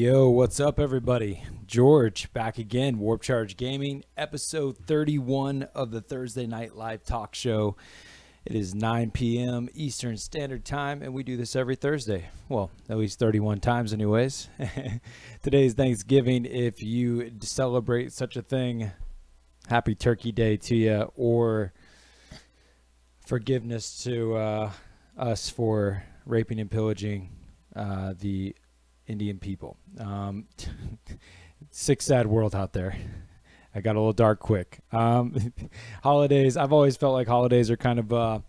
Yo, what's up, everybody? George back again, Warp Charge Gaming, episode 31 of the Thursday Night Live Talk Show. It is 9 p.m. Eastern Standard Time, and we do this every Thursday. Well, at least 31 times anyways. Today is Thanksgiving. If you celebrate such a thing, happy Turkey Day to you, or forgiveness to us for raping and pillaging the Indian people. Sick, sad world out there. I got a little dark quick. Holidays, I've always felt like holidays are kind of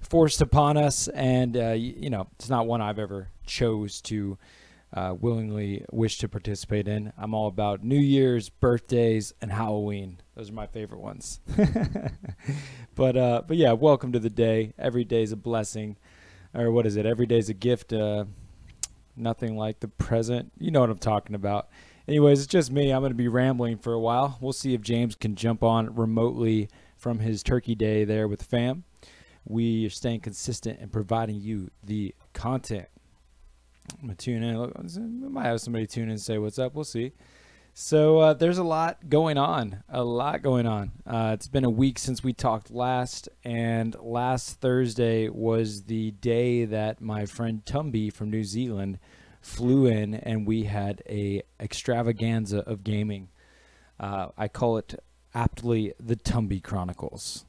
forced upon us, and you know, it's not one I've ever chose to willingly wish to participate in. I'm all about New Year's, birthdays, and Halloween. Those are my favorite ones. But yeah, welcome to the day. Every day is a blessing, or what is it? Every day is a gift. Nothing like the present. You know what I'm talking about. Anyways, it's just me. I'm going to be rambling for a while. We'll see if James can jump on remotely from his Turkey Day there with fam. We are staying consistent and providing you the content. I'm going to tune in. We might have somebody tune in and say what's up. We'll see. So there's a lot going on. It's been a week since we talked last, and last Thursday was the day that my friend Tumby from New Zealand flew in, and we had a extravaganza of gaming. I call it aptly the Tumby Chronicles.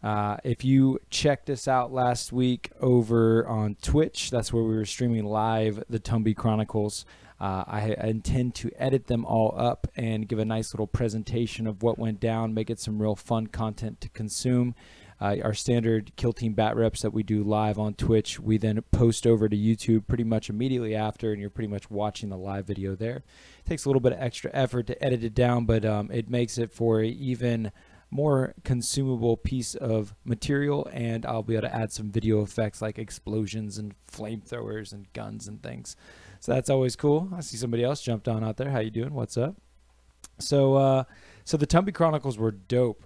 If you checked us out last week over on Twitch, that's where we were streaming live the Tumby Chronicles. I intend to edit them all up and give a nice little presentation of what went down, make it some real fun content to consume. Our standard Kill Team Bat Reps that we do live on Twitch, we then post over to YouTube pretty much immediately after, and you're pretty much watching the live video there. It takes a little bit of extra effort to edit it down, but it makes it for an even more consumable piece of material, and I'll be able to add some video effects like explosions and flamethrowers and guns and things. So that's always cool. I see somebody else jumped on out there. How you doing? What's up? So the Tumby Chronicles were dope.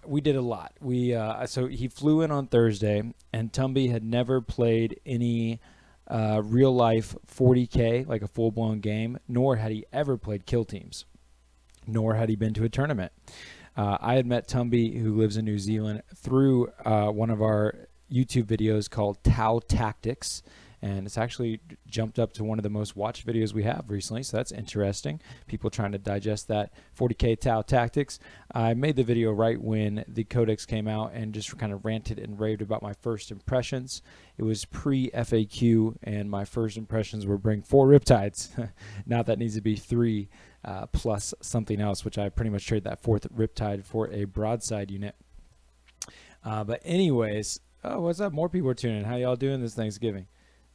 We did a lot. So he flew in on Thursday, and Tumby had never played any real life 40k, like a full blown game, nor had he ever played kill teams, nor had he been to a tournament. I had met Tumby, who lives in New Zealand, through one of our YouTube videos called Tau Tactics, and it's actually jumped up to one of the most watched videos we have recently, so that's interesting. People trying to digest that 40k Tau Tactics. I made the video right when the Codex came out and just kind of ranted and raved about my first impressions. It was pre-FAQ, and my first impressions were bring 4 Riptides. Now that needs to be 3 plus something else, which I pretty much traded that 4th Riptide for a broadside unit. But anyways, oh, what's up? More people are tuning in. How y'all doing this Thanksgiving?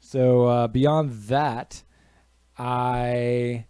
So beyond that, I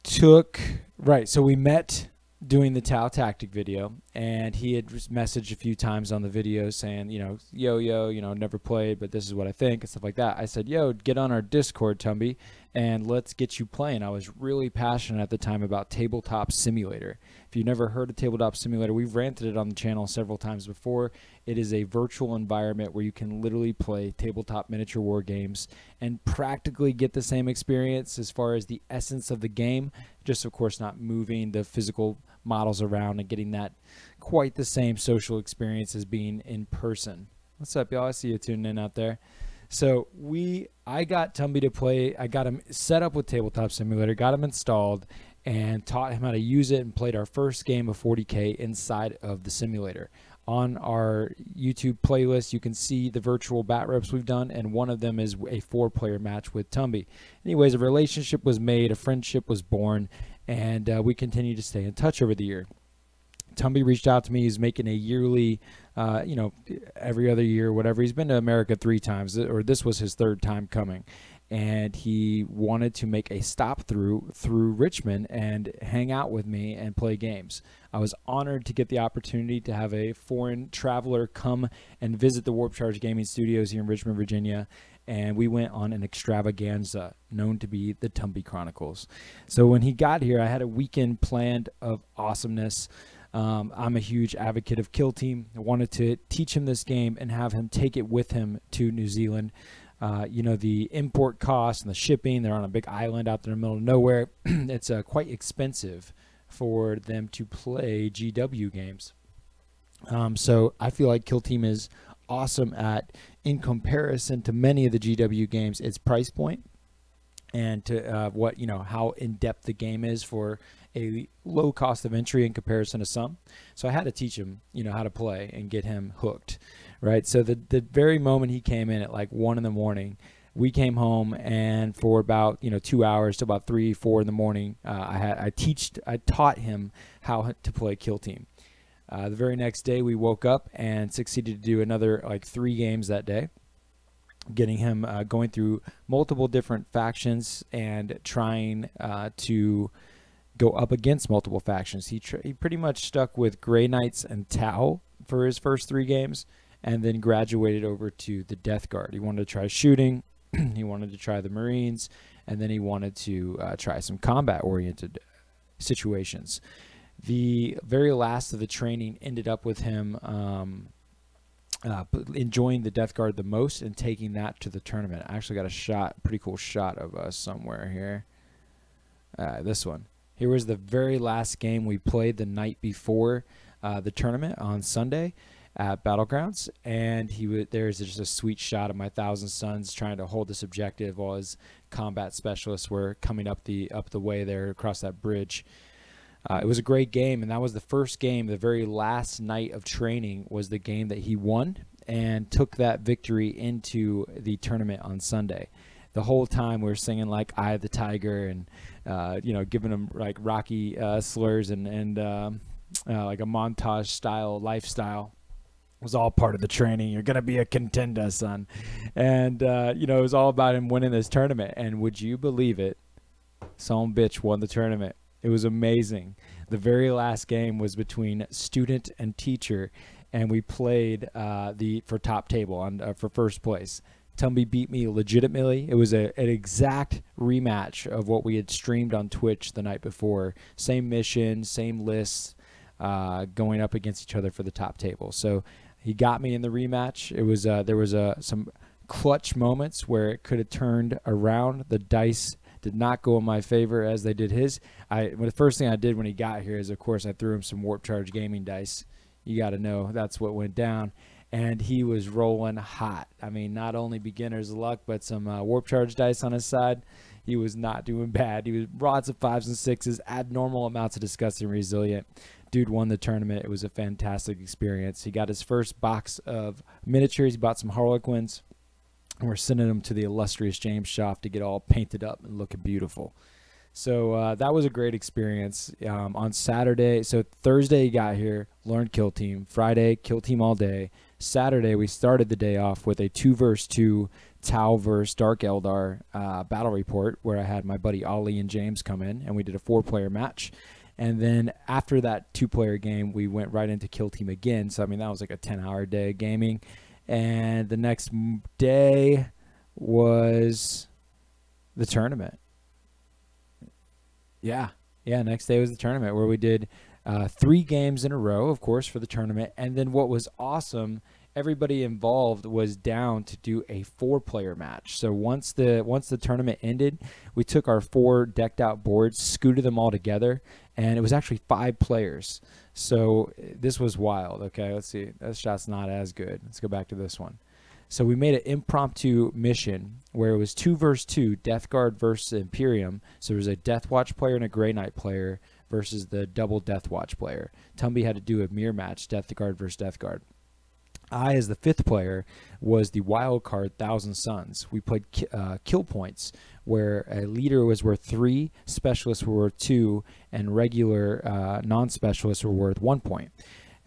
so we met doing the Tau Tactic video, and he had messaged a few times on the video saying, you know, yo, you know, never played, but this is what I think and stuff like that. I said, yo, get on our Discord, Tumby, and let's get you playing. I was really passionate at the time about Tabletop Simulator. If you've never heard of Tabletop Simulator, we've ranted it on the channel several times before. It is a virtual environment where you can literally play tabletop miniature war games and practically get the same experience as far as the essence of the game, just of course not moving the physical models around and getting that quite the same social experience as being in person. What's up, y'all? I see you tuning in out there. So I got Tumby to play. I got him set up with Tabletop Simulator, got him installed, and taught him how to use it, and played our first game of 40k inside of the simulator. On our YouTube playlist, you can see the virtual bat reps we've done, and one of them is a 4-player match with Tumby. Anyways, a relationship was made, a friendship was born, and we continue to stay in touch over the year. Tumby reached out to me. He's making a yearly, you know, every other year, whatever. He's been to America 3 times, or this was his 3rd time coming. And he wanted to make a stop through Richmond and hang out with me and play games. I was honored to get the opportunity to have a foreign traveler come and visit the Warp Charge Gaming Studios here in Richmond, Virginia, and we went on an extravaganza known to be the Tumby Chronicles. So when he got here, I had a weekend planned of awesomeness. I'm a huge advocate of Kill Team. I wanted to teach him this game and have him take it with him to New Zealand. you know, the import costs and the shipping. They're on a big island out there in the middle of nowhere. It's quite expensive for them to play GW games. So I feel like Kill Team is awesome at, in comparison to many of the GW games, its price point and to what, you know, how in depth the game is for a low cost of entry in comparison to some. So I had to teach him, you know, how to play and get him hooked, right? So the very moment he came in at like 1 in the morning, we came home, and for about, you know, 2 hours to about 3, 4 in the morning, I taught him how to play Kill Team. The very next day we woke up and succeeded to do another like 3 games that day, getting him going through multiple different factions and trying to go up against multiple factions. He pretty much stuck with Grey Knights and Tau for his first 3 games, and then graduated over to the Death Guard. He wanted to try shooting, he wanted to try the Marines, and then he wanted to try some combat-oriented situations. The very last of the training ended up with him enjoying the Death Guard the most and taking that to the tournament. I actually got a shot, pretty cool shot of us somewhere here. This one. Here was the very last game we played the night before the tournament on Sunday at Battlegrounds, and there's just a sweet shot of my Thousand Sons trying to hold this objective while his combat specialists were coming up the way there across that bridge. It was a great game, and that was the first game. The very last night of training was the game that he won and took that victory into the tournament on Sunday. The whole time we were singing like "Eye of the Tiger" and you know, giving him like Rocky slurs and like a montage style lifestyle. It was all part of the training. You're gonna be a contender, son. And you know, it was all about him winning this tournament. And would you believe it? Some bitch won the tournament. It was amazing. The very last game was between student and teacher, and we played for top table for first place. Tumby beat me legitimately. It was an exact rematch of what we had streamed on Twitch the night before. Same mission, same lists, going up against each other for the top table. So he got me in the rematch. It was there was some clutch moments where it could have turned around. The dice did not go in my favor as they did his. The first thing I did when he got here is, of course, I threw him some Warp Charge Gaming dice. You got to know that's what went down. And he was rolling hot. I mean, not only beginner's luck, but some Warp Charge dice on his side. He was not doing bad. He was rods of 5s and 6s, abnormal amounts of Disgusting Resilient. Dude won the tournament. It was a fantastic experience. He got his first box of miniatures. He bought some Harlequins. And we're sending them to the illustrious James Schaff to get all painted up and looking beautiful. So that was a great experience. On Saturday, so Thursday he got here, learned Kill Team. Friday, Kill Team all day. Saturday, we started the day off with a 2v2 Tau vs Dark Eldar battle report, where I had my buddy Ollie and James come in, and we did a 4-player match. And then after that 2-player game, we went right into Kill Team again. So, I mean, that was like a 10-hour day of gaming. And the next day was the tournament. Yeah, next day was the tournament, where we did 3 games in a row, of course, for the tournament. And then what was awesome, everybody involved was down to do a 4-player match. So once the tournament ended, we took our 4 decked out boards, scooted them all together, and it was actually 5 players. So this was wild. Okay, let's see. That shot's not as good. Let's go back to this one. So we made an impromptu mission where it was 2 versus 2, Death Guard versus Imperium. So there was a Death Watch player and a Grey Knight player versus the double Death Watch player. Tumby had to do a mirror match, Death Guard versus Death Guard. I, as the 5th player, was the wild card Thousand Sons. We played kill points, where a leader was worth 3, specialists were worth 2, and regular non-specialists were worth 1 point.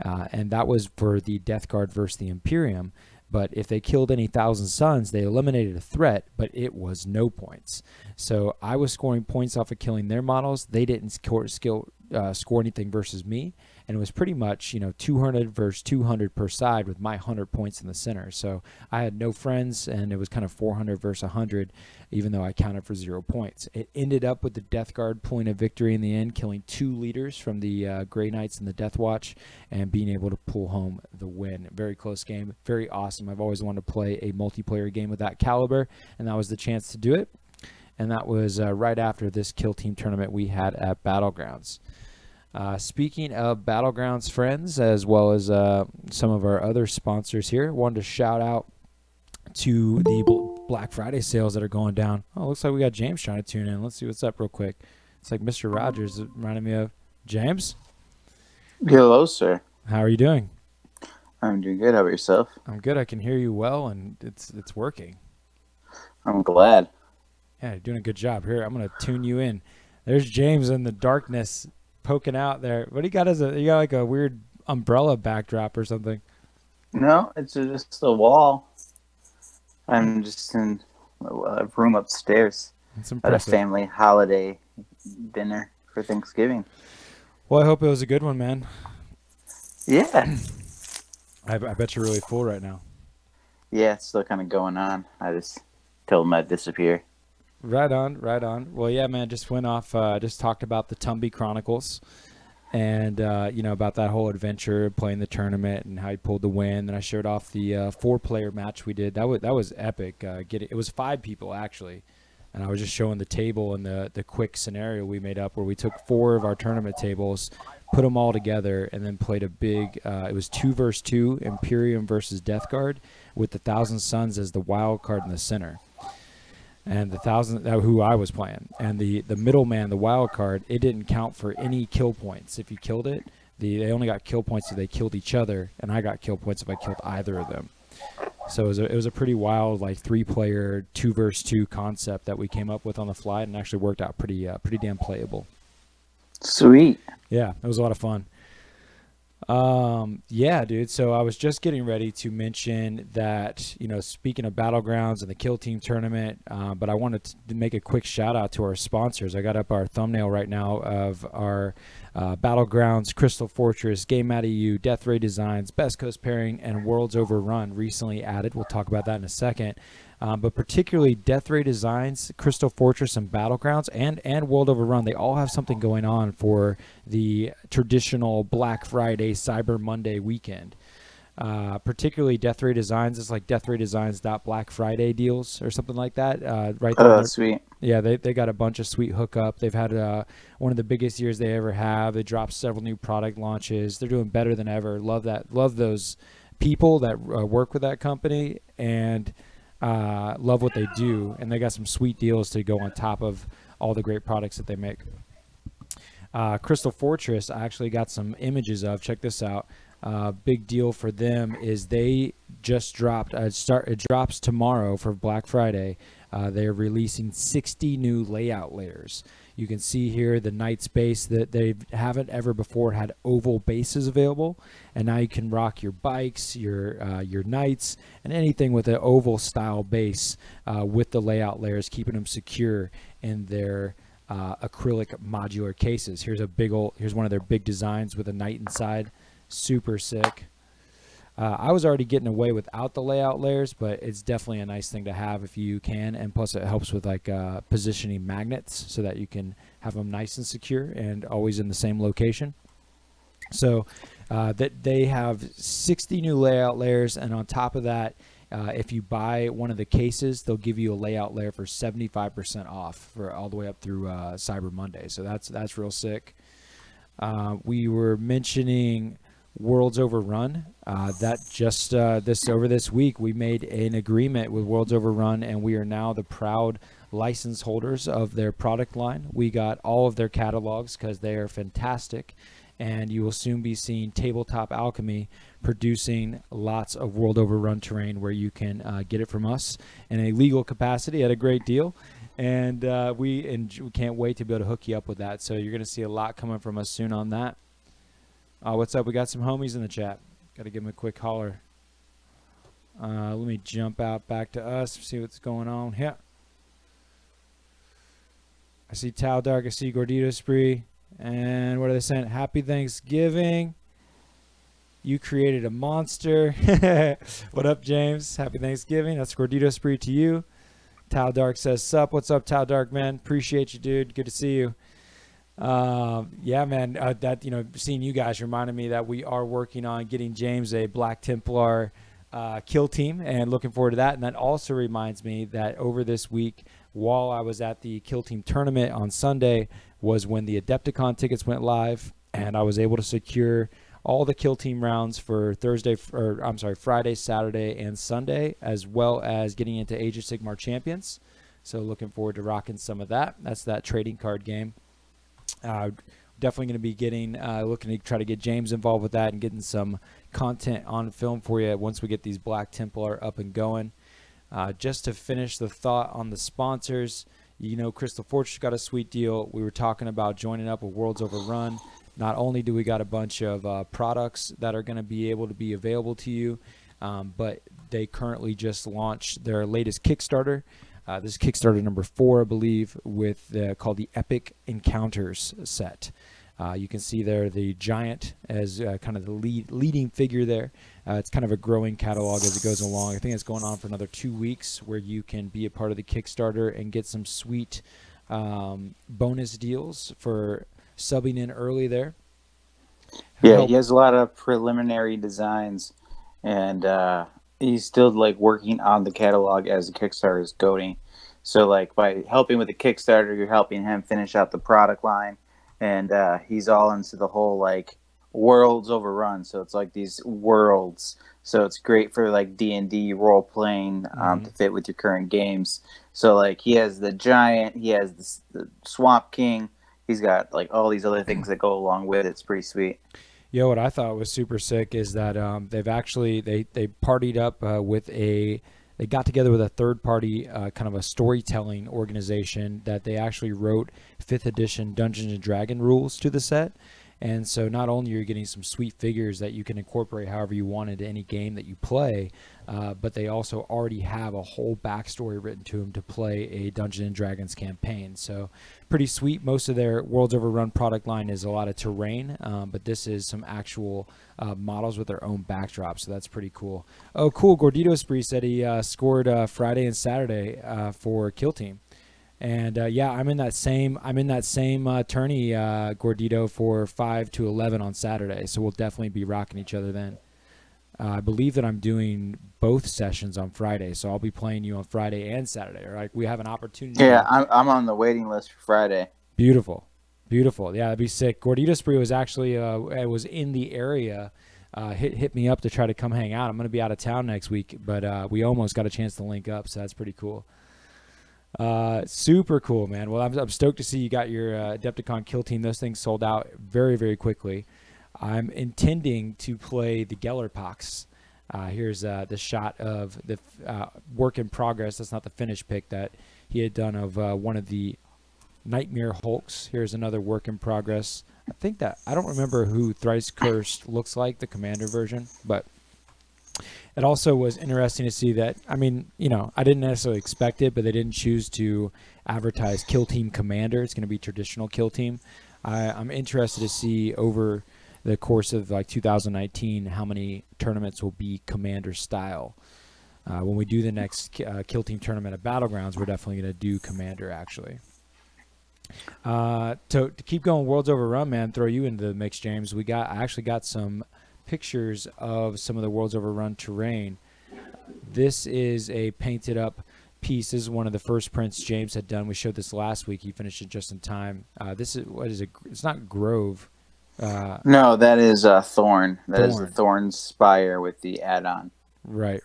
And that was for the Death Guard versus the Imperium. But if they killed any Thousand Sons, they eliminated a threat, but it was no points. So I was scoring points off of killing their models. They didn't score anything versus me, and it was pretty much 200 versus 200 per side with my 100 points in the center. So I had no friends, and it was kind of 400 versus 100, even though I counted for 0 points. It ended up with the Death Guard pulling a victory in the end, killing 2 leaders from the Grey Knights and the Death Watch, and being able to pull home the win. Very close game, very awesome. I've always wanted to play a multiplayer game with that caliber, and that was the chance to do it. And that was right after this Kill Team tournament we had at Battlegrounds. Speaking of Battlegrounds friends, as well as some of our other sponsors here, wanted to shout out to the Black Friday sales that are going down. Oh, looks like we got James trying to tune in. Let's see what's up real quick. It's like Mr. Rogers. It reminded me of James. Hello, sir. How are you doing? I'm doing good. How about yourself? I'm good. I can hear you well, and it's working. I'm glad. Yeah, you're doing a good job. Here, I'm going to tune you in. There's James in the darkness poking out there. What do you got you got like a weird umbrella backdrop or something? No, it's just a wall. I'm just in a room upstairs at a family holiday dinner for Thanksgiving. Well, I hope it was a good one, man. Yeah. I bet you're really full right now. Yeah, it's still kind of going on. I just told him I'd disappear. Right on, right on. Well, yeah, man, just went off, just talked about the Thurday Chronicles and, about that whole adventure, playing the tournament and how he pulled the win. Then I showed off the 4-player match we did. That was epic. It was 5 people, actually. And I was just showing the table and the quick scenario we made up where we took 4 of our tournament tables, put them all together, and then played a big, it was 2 versus 2, Imperium versus Death Guard, with the Thousand Suns as the wild card in the center. And the 1,000 who I was playing, and the middleman, the wild card, it didn't count for any kill points. If you killed it, they only got kill points if they killed each other, and I got kill points if I killed either of them. So it was a pretty wild, like 3-player 2 versus 2 concept that we came up with on the fly, and actually worked out pretty damn playable. Sweet. Yeah, it was a lot of fun. Yeah, dude. So I was just getting ready to mention that, speaking of Battlegrounds and the Kill Team tournament, but I wanted to make a quick shout out to our sponsors. I got up our thumbnail right now of our Battlegrounds, Crystal Fortress, Game Out of You, Death Ray Designs, Best Coast Pairing, and Worlds Overrun recently added. We'll talk about that in a second. But particularly Death Ray Designs, Crystal Fortress, and Battlegrounds, and World Overrun, they all have something going on for the traditional Black Friday, Cyber Monday weekend. Particularly Death Ray Designs is like deathraydesigns.blackfriday deals or something like that. Right there. Oh, sweet. Yeah, they got a bunch of sweet hookup. They've had one of the biggest years they ever have. They dropped several new product launches. They're doing better than ever. Love that. Love those people that work with that company, and love what they do, and they got some sweet deals to go on top of all the great products that they make. Crystal Fortress, I actually got some images of. Check this out. Big deal for them is they just dropped. It drops tomorrow for Black Friday. They're releasing 60 new layout layers. You can see here the Knight's base that they haven't ever before had oval bases available, and now you can rock your bikes, your Knights, and anything with an oval style base with the layout layers, keeping them secure in their acrylic modular cases. Here's one of their big designs with a Knight inside, super sick. I was already getting away without the layout layers, but it's definitely a nice thing to have if you can, and plus it helps with like positioning magnets so that you can have them nice and secure and always in the same location. So that they have 60 new layout layers, and on top of that, if you buy one of the cases, they'll give you a layout layer for 75% off for all the way up through Cyber Monday. So that's real sick. We were mentioning Worlds Overrun. That just over this week we made an agreement with Worlds Overrun, and we are now the proud license holders of their product line. We got all of their catalogs because they are fantastic, and you will soon be seeing Tabletop Alchemy producing lots of World Overrun terrain where you can get it from us in a legal capacity at a great deal. And we can't wait to be able to hook you up with that. So you're going to see a lot coming from us soon on that. What's up? We got some homies in the chat. Got to give them a quick holler. Let me jump out back to us, see what's going on here. I see Tau Dark. I see Gordito Spree. And what are they saying? Happy Thanksgiving. You created a monster. What up, James? Happy Thanksgiving. That's Gordito Spree to you. Tau Dark says, sup. What's up, Tau Dark, man? Appreciate you, dude. Good to see you. Yeah, man, that, seeing you guys reminded me that we are working on getting James a Black Templar kill team, and looking forward to that. And that also reminds me that over this week, while I was at the kill team tournament on Sunday, was when the Adepticon tickets went live, and I was able to secure all the kill team rounds for Friday, Saturday, and Sunday, as well as getting into Age of Sigmar Champions. So looking forward to rocking some of that. That's that trading card game. Definitely going to be getting looking to try to get James involved with that and getting some content on film for you once we get these Black Templar up and going. Just to finish the thought on the sponsors, Crystal Fortress got a sweet deal. We were talking about joining up with Worlds Overrun. Not only do we got a bunch of products that are going to be able to be available to you, but they currently just launched their latest Kickstarter. This is Kickstarter number 4, I believe, with called the Epic Encounters set. You can see there the giant as kind of the leading figure there. It's kind of a growing catalog as it goes along. I think it's going on for another 2 weeks, where you can be a part of the Kickstarter and get some sweet bonus deals for subbing in early there. Yeah, he has a lot of preliminary designs, and he's still working on the catalog as the Kickstarter is going. So by helping with the Kickstarter, you're helping him finish out the product line, and he's all into the whole Worlds Overrun. So it's these worlds. So it's great for D&D role playing to fit with your current games. So he has the giant, he has the Swamp King. He's got all these other things that go along with it. It's pretty sweet. Yo, what I thought was super sick is that they've actually they partied up they got together with a third party kind of a storytelling organization that they actually wrote 5th edition Dungeons and Dragon rules to the set. And so not only are you getting some sweet figures that you can incorporate however you want into any game that you play, but they also already have a whole backstory written to them to play a Dungeons and Dragons campaign. So pretty sweet. Most of their Worlds Overrun product line is a lot of terrain, but this is some actual models with their own backdrops. So that's pretty cool. Oh, cool. Gordito Spree said he scored Friday and Saturday for Kill Team. And yeah, I'm in that same tourney, Gordito, for 5 to 11 on Saturday. So we'll definitely be rocking each other then. I believe that I'm doing both sessions on Friday, so I'll be playing you on Friday and Saturday. Right? We have an opportunity. Yeah, I'm on the waiting list for Friday. Beautiful, beautiful. Yeah, that'd be sick. Gordito Spree was actually was in the area. Hit me up to try to come hang out. I'm going to be out of town next week, but we almost got a chance to link up, so that's pretty cool. Super cool, man. Well, I'm stoked to see you got your Adepticon kill team. Those things sold out very, very quickly. I'm intending to play the Gellerpox. Here's the shot of the work in progress. That's not the finished pick that he had done of one of the Nightmare Hulks. Here's another work in progress. I don't remember who Thrice Cursed looks like, the commander version, but it also was interesting to see that, I mean, I didn't necessarily expect it, but they didn't choose to advertise Kill Team Commander. It's going to be traditional Kill Team. I'm interested to see over the course of 2019 how many tournaments will be Commander style. When we do the next Kill Team tournament at Battlegrounds, we're definitely going to do Commander, actually. To keep going Worlds Overrun, man, throw you into the mix, James. I actually got some pictures of some of the Worlds Overrun terrain. This is a painted up piece. This is one of the first prints James had done. We showed this last week. He finished it just in time. This is, what is it? It's not Grove. No, that is Thorn. That is the Thorn Spire with the add-on. Right.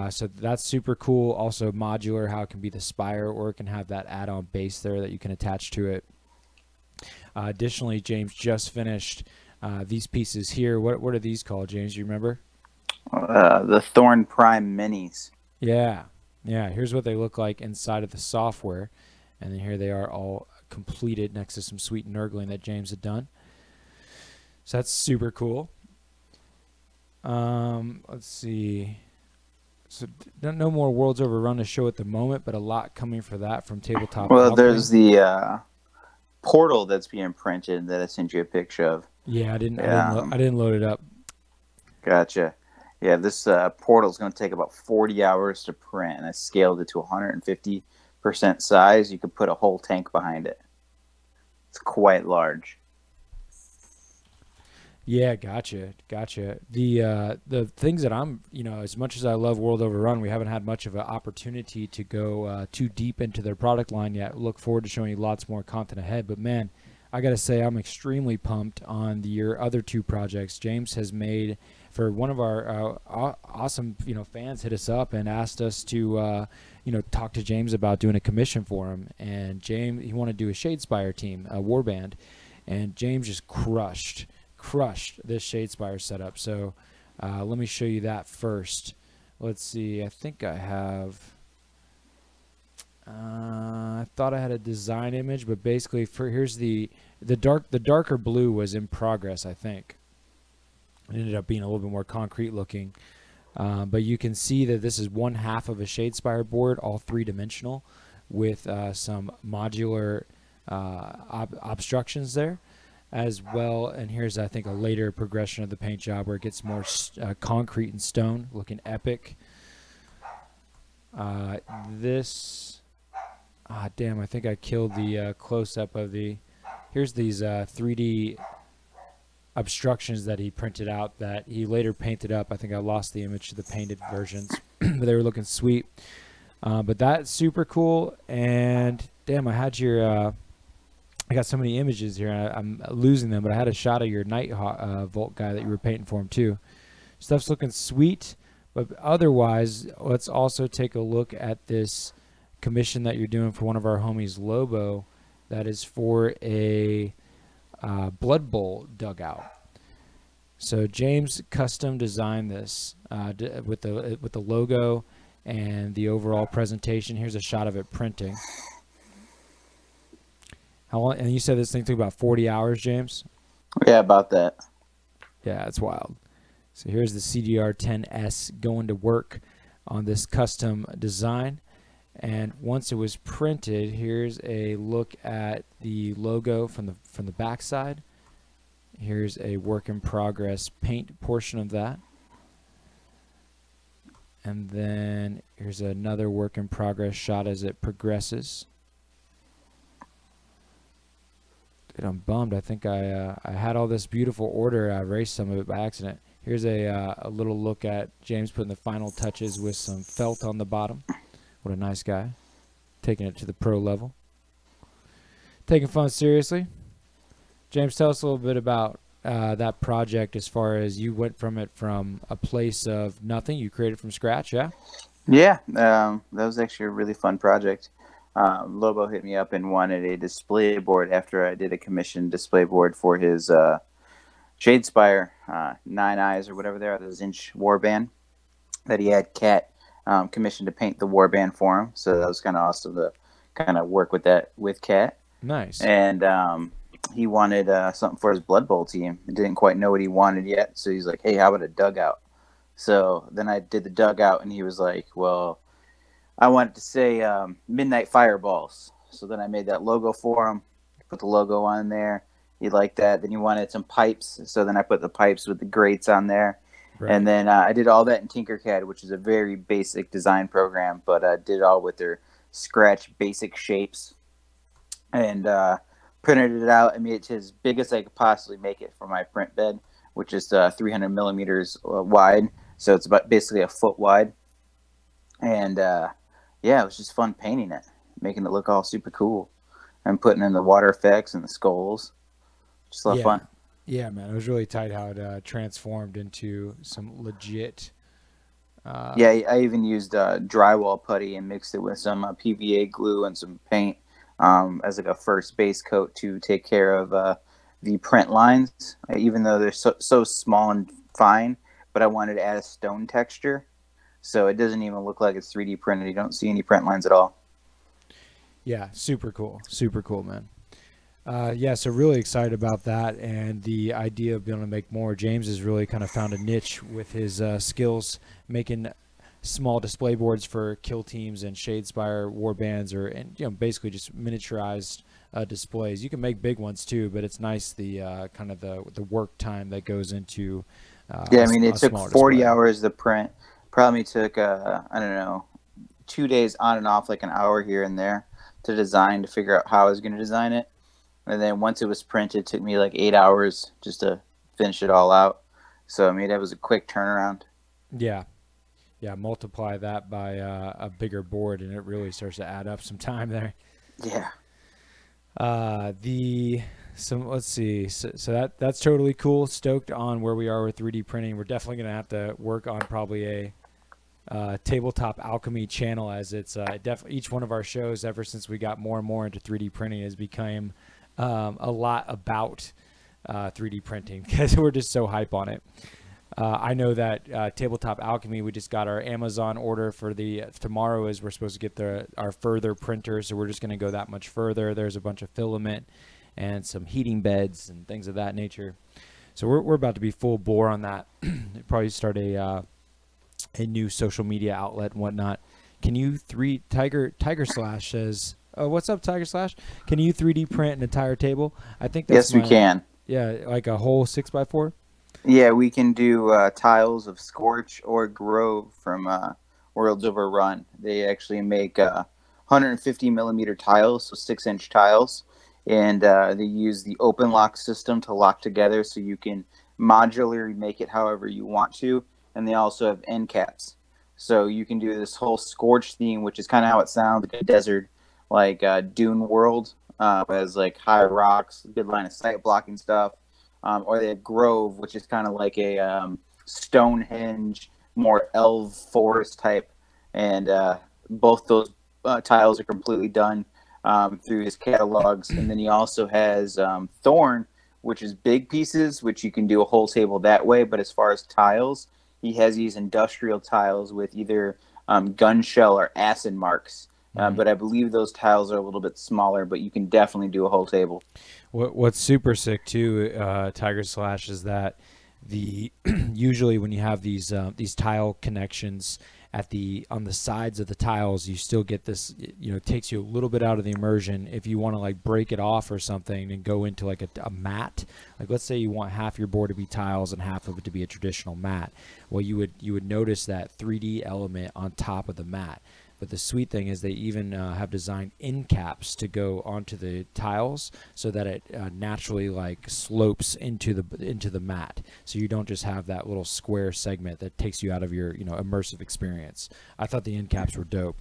So that's super cool. Also modular, how it can be the spire, or it can have that add-on base there that you can attach to it. Additionally, James just finished these pieces here. What are these called, James? Do you remember? The Thorn Prime Minis. Yeah. Here's what they look like inside of the software, and then here they are all completed next to some sweet nurgling that James had done. So that's super cool. Let's see. So no more Worlds Overrun to show at the moment, but a lot coming for that from Tabletop. Well, there's the portal that's being printed that I sent you a picture of. Yeah, I didn't load it up. Gotcha. Yeah, this portal is going to take about 40 hours to print, and I scaled it to 150% size. You could put a whole tank behind it. It's quite large. Yeah, gotcha. The things that I'm, as much as I love World Overrun, we haven't had much of an opportunity to go too deep into their product line yet. Look forward to showing you lots more content ahead. But man, I got to say, I'm extremely pumped on your other two projects. James has made, for one of our awesome, fans hit us up and asked us to, talk to James about doing a commission for him. And James, he wanted to do a Shadespire team, a warband, and James just crushed this Shadespire setup. So let me show you that first. Let's see. I think I have. I thought I had a design image, but basically, here's the darker blue was in progress. I think it ended up being a little bit more concrete looking, but you can see that this is one half of a Shadespire board, all three-dimensional, with some modular obstructions there as well. And here's, I think, a later progression of the paint job where it gets more concrete and stone, looking epic. Damn, I think I killed the close-up of the... Here's these 3D obstructions that he printed out that he later painted up. I think I lost the image to the painted versions, but they were looking sweet. But that's super cool. And damn, I had your... I got so many images here. I'm losing them, but I had a shot of your Nighthawk Volt guy that you were painting for him too. Stuff's looking sweet, but otherwise, let's also take a look at this commission that you're doing for one of our homies, Lobo. That is for a Blood Bowl dugout. So James custom designed this with the logo and the overall presentation. Here's a shot of it printing. How long? And you said this thing took about 40 hours, James? Yeah, about that. Yeah, it's wild. So here's the CDR-10S going to work on this custom design. And once it was printed, here's a look at the logo from the backside. Here's a work in progress paint portion of that. And then here's another work in progress shot as it progresses. Dude, I'm bummed. I think I had all this beautiful order. I erased some of it by accident. Here's a little look at James putting the final touches with some felt on the bottom. What a nice guy. Taking it to the pro level. Taking fun seriously. James, tell us a little bit about that project as far as you went from a place of nothing. You created from scratch, yeah? Yeah, that was actually a really fun project. Lobo hit me up and wanted a display board after I did a commission display board for his Shadespire 9 Eyes or whatever they are, those inch warband that he had Cat commissioned to paint the warband for him. So that was kind of awesome to kind of work with that with Cat. Nice. And he wanted something for his Blood Bowl team. He didn't quite know what he wanted yet, so he's like, hey, how about a dugout? So then I did the dugout, and he was like, well, I wanted to say Midnight Fireballs. So then I made that logo for him, put the logo on there. He liked that. Then he wanted some pipes, so then I put the pipes with the grates on there. Right. And then I did all that in Tinkercad, which is a very basic design program, but I did it all with their Scratch basic shapes. And printed it out. I made it to as big as I could possibly make it for my print bed, which is 300 millimeters wide. So it's about basically a foot wide. And yeah, it was just fun painting it, making it look all super cool, and putting in the water effects and the skulls. Just a lot of fun. Yeah, man, it was really tight how it transformed into some legit. Yeah, I even used drywall putty and mixed it with some PVA glue and some paint as like a first base coat to take care of the print lines, even though they're so small and fine. But I wanted to add a stone texture, so it doesn't even look like it's 3D printed. You don't see any print lines at all. Yeah, super cool, man. Yeah, so really excited about that and the idea of being able to make more. James has really kind of found a niche with his skills making small display boards for kill teams and Shadespire war bands, and basically just miniaturized displays. You can make big ones too, but it's nice the kind of the work time that goes into yeah, I mean, it took 40 display. hours to print. Probably took, I don't know, 2 days on and off, like an hour here and there to design, to figure out how I was going to design it. And then once it was printed, it took me like 8 hours just to finish it all out. So, I mean, it was a quick turnaround. Yeah. Yeah, multiply that by a bigger board, and it really starts to add up some time there. Yeah. Let's see. So that's totally cool. Stoked on where we are with 3D printing. We're definitely going to have to work on probably a tabletop alchemy channel, as it's each one of our shows ever since we got more and more into 3D printing has become a lot about 3D printing because we're just so hype on it. I know that Tabletop Alchemy, we just got our Amazon order for tomorrow is we're supposed to get our further printer, so we're just going to go that much further. There's a bunch of filament and some heating beds and things of that nature. So we're about to be full bore on that. Probably start a new social media outlet and whatnot. Can you Tiger Slash says, oh, what's up, Tiger Slash? Can you 3D print an entire table? I think that's yes, we can. Yeah, like a whole 6x4. Yeah, we can do tiles of Scorch or Grove from Worlds Overrun. They actually make 150 millimeter tiles, so 6-inch tiles, and they use the open lock system to lock together, so you can modularly make it however you want to. And they also have end caps, so you can do this whole Scorch theme, which is kind of how it sounds, like a desert, like Dune world, has like high rocks, good line of sight blocking stuff. Or they have Grove, which is kind of like a Stonehenge, more elf forest type. And both those tiles are completely done through his catalogs. And then he also has Thorn, which is big pieces, which you can do a whole table that way. But as far as tiles, he has these industrial tiles with either gun shell or acid marks. But I believe those tiles are a little bit smaller, but you can definitely do a whole table. What's super sick too, Tiger Slash, is that usually when you have these tile connections on the sides of the tiles, you still get this. It takes you a little bit out of the immersion. If you want to like break it off or something and go into like a mat, like let's say you want half your board to be tiles and half of it to be a traditional mat. Well, you would notice that 3D element on top of the mat. But the sweet thing is they even have designed end caps to go onto the tiles so that it naturally like slopes into the mat. So you don't just have that little square segment that takes you out of your immersive experience. I thought the end caps were dope.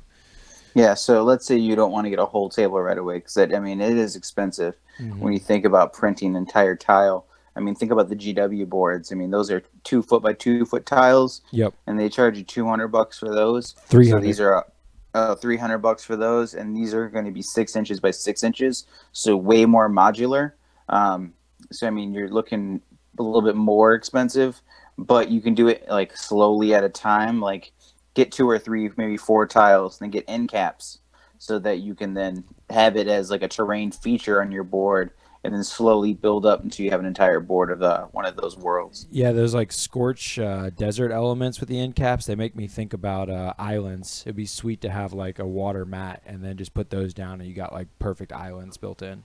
Yeah, so let's say you don't want to get a whole table right away because it is expensive when you think about printing an entire tile. I mean, think about the GW boards. I mean, those are 2 foot by 2 foot tiles. Yep. And they charge you $200 for those. 300. So these are $300 for those, and these are going to be 6 inches by 6 inches, so way more modular. So I mean, you're looking a little bit more expensive, but you can do it like slowly at a time. Like get 2 or 3, maybe 4 tiles, then get end caps, so that you can then have it as like a terrain feature on your board, and then slowly build up until you have an entire board of one of those worlds. Yeah, those like Scorch desert elements with the end caps, they make me think about islands. It'd be sweet to have like a water mat and then just put those down and you got like perfect islands built in.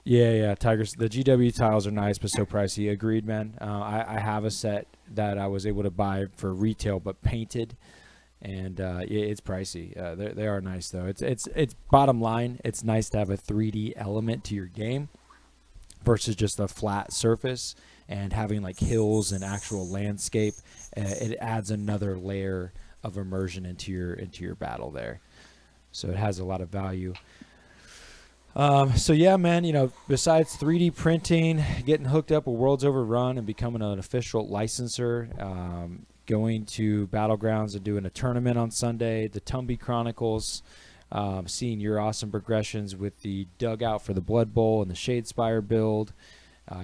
Yeah, Tigers. The GW tiles are nice, but so pricey. Agreed, man. I have a set that I was able to buy for retail, but painted. And it's pricey. They are nice though. It's bottom line. It's nice to have a 3D element to your game versus just a flat surface, and having like hills and actual landscape. It adds another layer of immersion into your battle there. So it has a lot of value. So yeah, man. Besides 3D printing, getting hooked up with Worlds Overrun and becoming an official licensor. Going to Battlegrounds and doing a tournament on Sunday, the Tumby Chronicles, seeing your awesome progressions with the dugout for the Blood Bowl and the Shadespire build,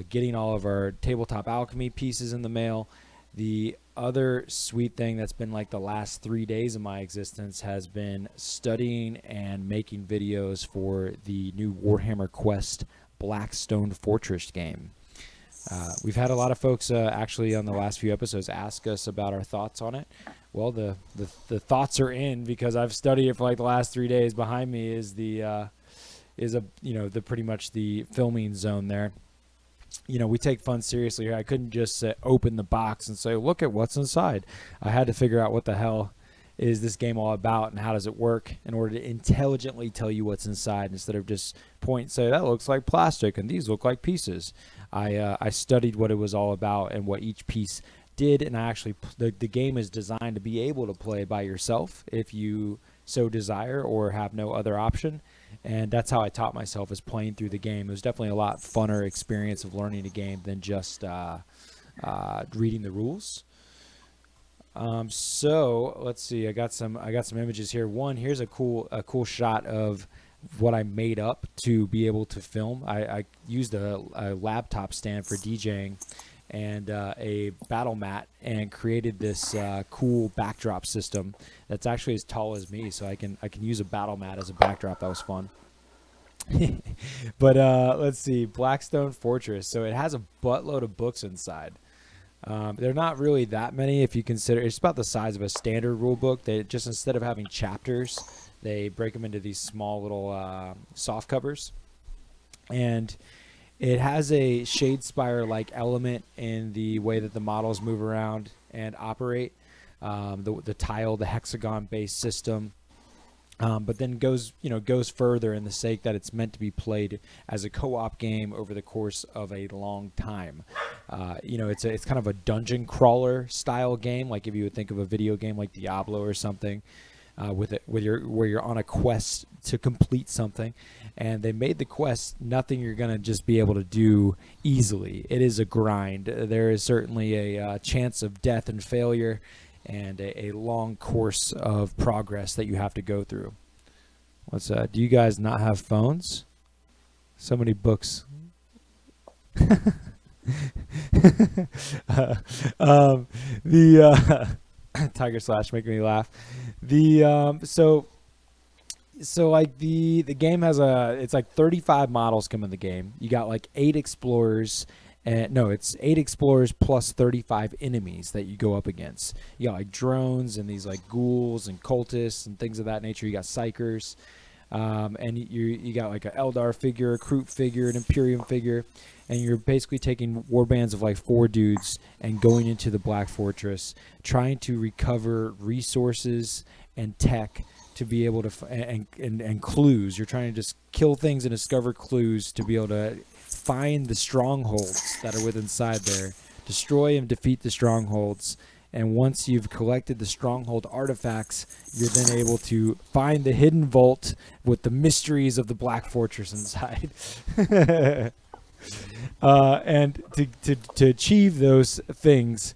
getting all of our Tabletop Alchemy pieces in the mail. The other sweet thing that's been like the last 3 days of my existence has been studying and making videos for the new Warhammer Quest Blackstone Fortress game. We've had a lot of folks actually on the last few episodes ask us about our thoughts on it. Well, the thoughts are in because I've studied it for like the last 3 days. Behind me is the is the pretty much the filming zone there. We take fun seriously here. I couldn't just open the box and say, look at what's inside. I had to figure out what the hell is this game all about and how does it work in order to intelligently tell you what's inside instead of just point and say, that looks like plastic and these look like pieces. I studied what it was all about and what each piece did, and the game is designed to be able to play by yourself if you so desire or have no other option. And that's how I taught myself, is playing through the game. It was definitely a lot funner experience of learning a game than just reading the rules. So let's see. I got some images here. Here's a cool shot of what I made up to be able to film. I used a laptop stand for DJing and a battle mat and created this cool backdrop system that's actually as tall as me, so I can use a battle mat as a backdrop. That was fun. But let's see, Blackstone Fortress. So it has a buttload of books inside. They're not really that many if you consider it's about the size of a standard rule book. They just, instead of having chapters, they break them into these small little soft covers, and it has a Shadespire-like element in the way that the models move around and operate. The tile, the hexagon-based system, but then goes further in the sake that it's meant to be played as a co-op game over the course of a long time. It's kind of a dungeon crawler style game, like if you would think of a video game like Diablo or something. Where you're on a quest to complete something, and they made the quest nothing you're gonna just be able to do easily. It is a grind. There is certainly a chance of death and failure, and a long course of progress that you have to go through. Do you guys not have phones? So many books. Tiger Slash making me laugh. So like the game has it's like 35 models come in the game. You got like 8 explorers, and no, it's 8 explorers plus 35 enemies that you go up against. You got like drones and these like ghouls and cultists and things of that nature. You got psychers, and you got like an Eldar figure, a Kroot figure, an Imperium figure. And you're basically taking war bands of like 4 dudes and going into the Black Fortress, trying to recover resources and tech to be able to and clues. You're trying to just kill things and discover clues to be able to find the strongholds that are within inside there, destroy and defeat the strongholds. And once you've collected the stronghold artifacts, you're then able to find the hidden vault with the mysteries of the Black Fortress inside. And to achieve those things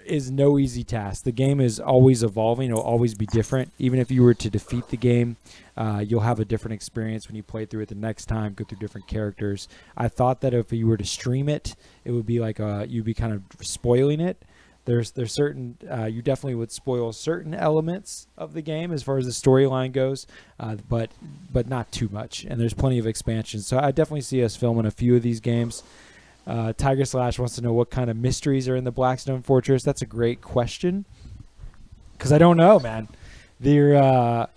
is no easy task. The game is always evolving. It'll always be different. Even if you were to defeat the game, you'll have a different experience when you play through it the next time, go through different characters. I thought that if you were to stream it, it would be like you'd be kind of spoiling it. There's certain you definitely would spoil certain elements of the game as far as the storyline goes, but not too much. And there's plenty of expansions, so I definitely see us filming a few of these games. Tiger Slash wants to know what kind of mysteries are in the Blackstone Fortress. That's a great question, because I don't know, man. I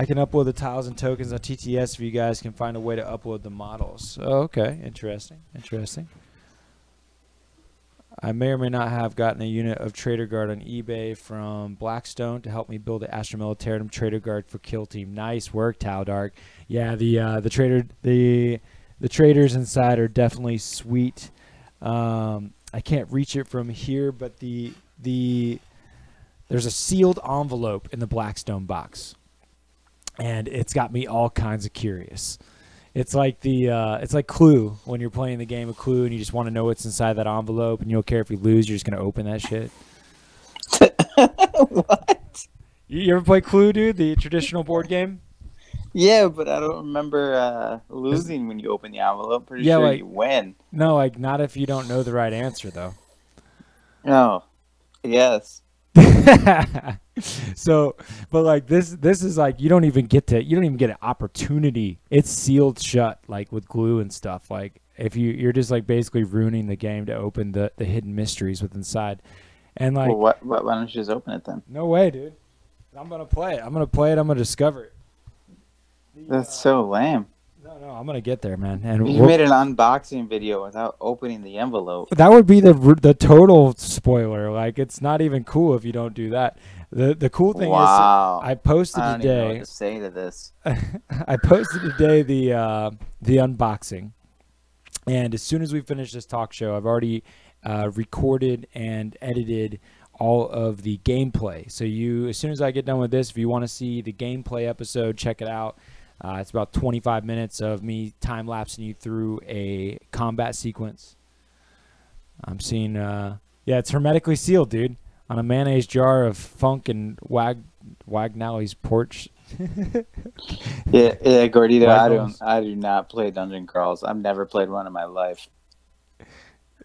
can upload the tiles and tokens on TTS if you guys can find a way to upload the models. Oh, okay, interesting. I may or may not have gotten a unit of Trader Guard on eBay from Blackstone to help me build an Astra Militarum Trader Guard for Kill Team. Nice work, Taldark. Yeah, the traders inside are definitely sweet. I can't reach it from here, but there's a sealed envelope in the Blackstone box, and it's got me all kinds of curious. It's like it's like Clue when you're playing the game of Clue and you just want to know what's inside that envelope, and you don't care if you lose. You're just gonna open that shit. What? You ever play Clue, dude? The traditional board game? Yeah, but I don't remember losing when you open the envelope. Pretty sure like, you win. No, like not if you don't know the right answer, though. Oh, yes. So, but like this is like you don't even get an opportunity. It's sealed shut, like with glue and stuff. Like if you're just like basically ruining the game to open the hidden mysteries with inside. And like, well, why don't you just open it then? No way, dude. I'm gonna play it. I'm gonna discover it. That's so lame. No, No, I'm gonna get there, man. And You made an unboxing video without opening the envelope. that would be the total spoiler. Like, it's not even cool if you don't do that. The cool thing is, I posted I don't today. Even know what to say to this. I posted today the unboxing, and as soon as we finish this talk show, I've already recorded and edited all of the gameplay. So as soon as I get done with this, if you want to see the gameplay episode, check it out. It's about 25 minutes of me time-lapsing you through a combat sequence. I'm seeing, yeah, it's hermetically sealed, dude, on a mayonnaise jar of Funk and Wagnally's porch. yeah, Gordito, I do not play dungeon crawls. I've never played one in my life.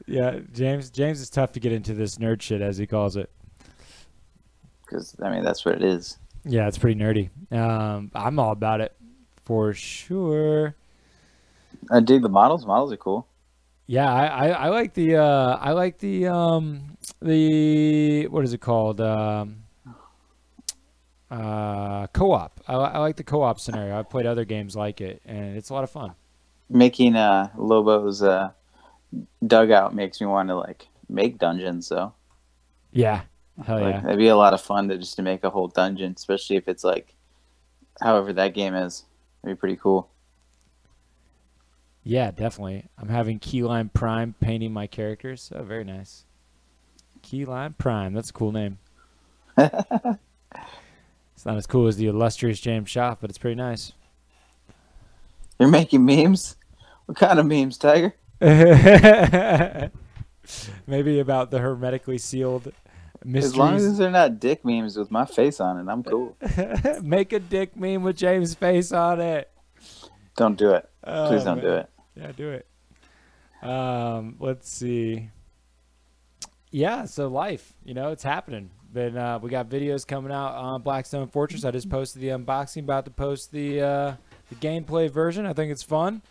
Yeah, James is tough to get into this nerd shit, as he calls it. Because, I mean, that's what it is. Yeah, it's pretty nerdy. I'm all about it. For sure. I dig the models. Models are cool. Yeah, I like the what is it called? Co-op. I like the co-op scenario. I've played other games like it, and it's a lot of fun. Making Lobo's dugout makes me want to like make dungeons. So yeah, hell yeah, that'd be a lot of fun to make a whole dungeon, especially if it's like however that game is. That'd be pretty cool. Yeah, definitely. I'm having Keyline Prime painting my characters. Oh, very nice. Keyline Prime. That's a cool name. It's not as cool as the illustrious James Schaff, but it's pretty nice. You're making memes? What kind of memes, Tiger? Maybe about the hermetically sealed mysteries. As long as they're not dick memes with my face on it, I'm cool. Make a dick meme with James' face on it. Don't do it. Please don't do it. Yeah, do it. Let's see. Yeah, so life, it's happening. But we got videos coming out on Blackstone Fortress. I just posted the unboxing. About to post the gameplay version. I think it's fun.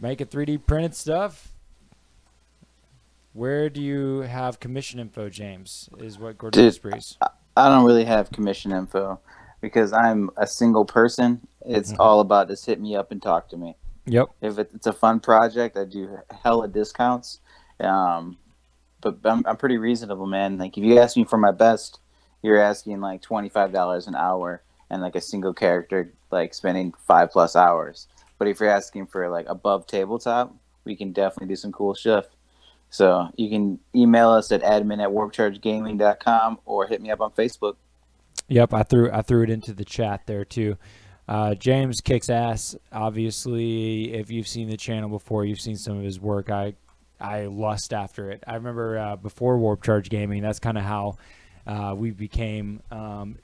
Making 3D printed stuff. Where do you have commission info, James? Is what Gordon Whispers. I don't really have commission info because I'm a single person. It's all about just hit me up and talk to me. Yep. If it's a fun project, I do hella discounts. But I'm pretty reasonable, man. Like if you ask me for my best, you're asking like $25 an hour and like a single character like spending 5+ hours. But if you're asking for like above tabletop, we can definitely do some cool stuff. So you can email us at admin@warpchargegaming.com or hit me up on Facebook. Yep, I threw it into the chat there too. James kicks ass. Obviously, if you've seen the channel before, you've seen some of his work. I lust after it. I remember before Warp Charge Gaming, that's kind of how we became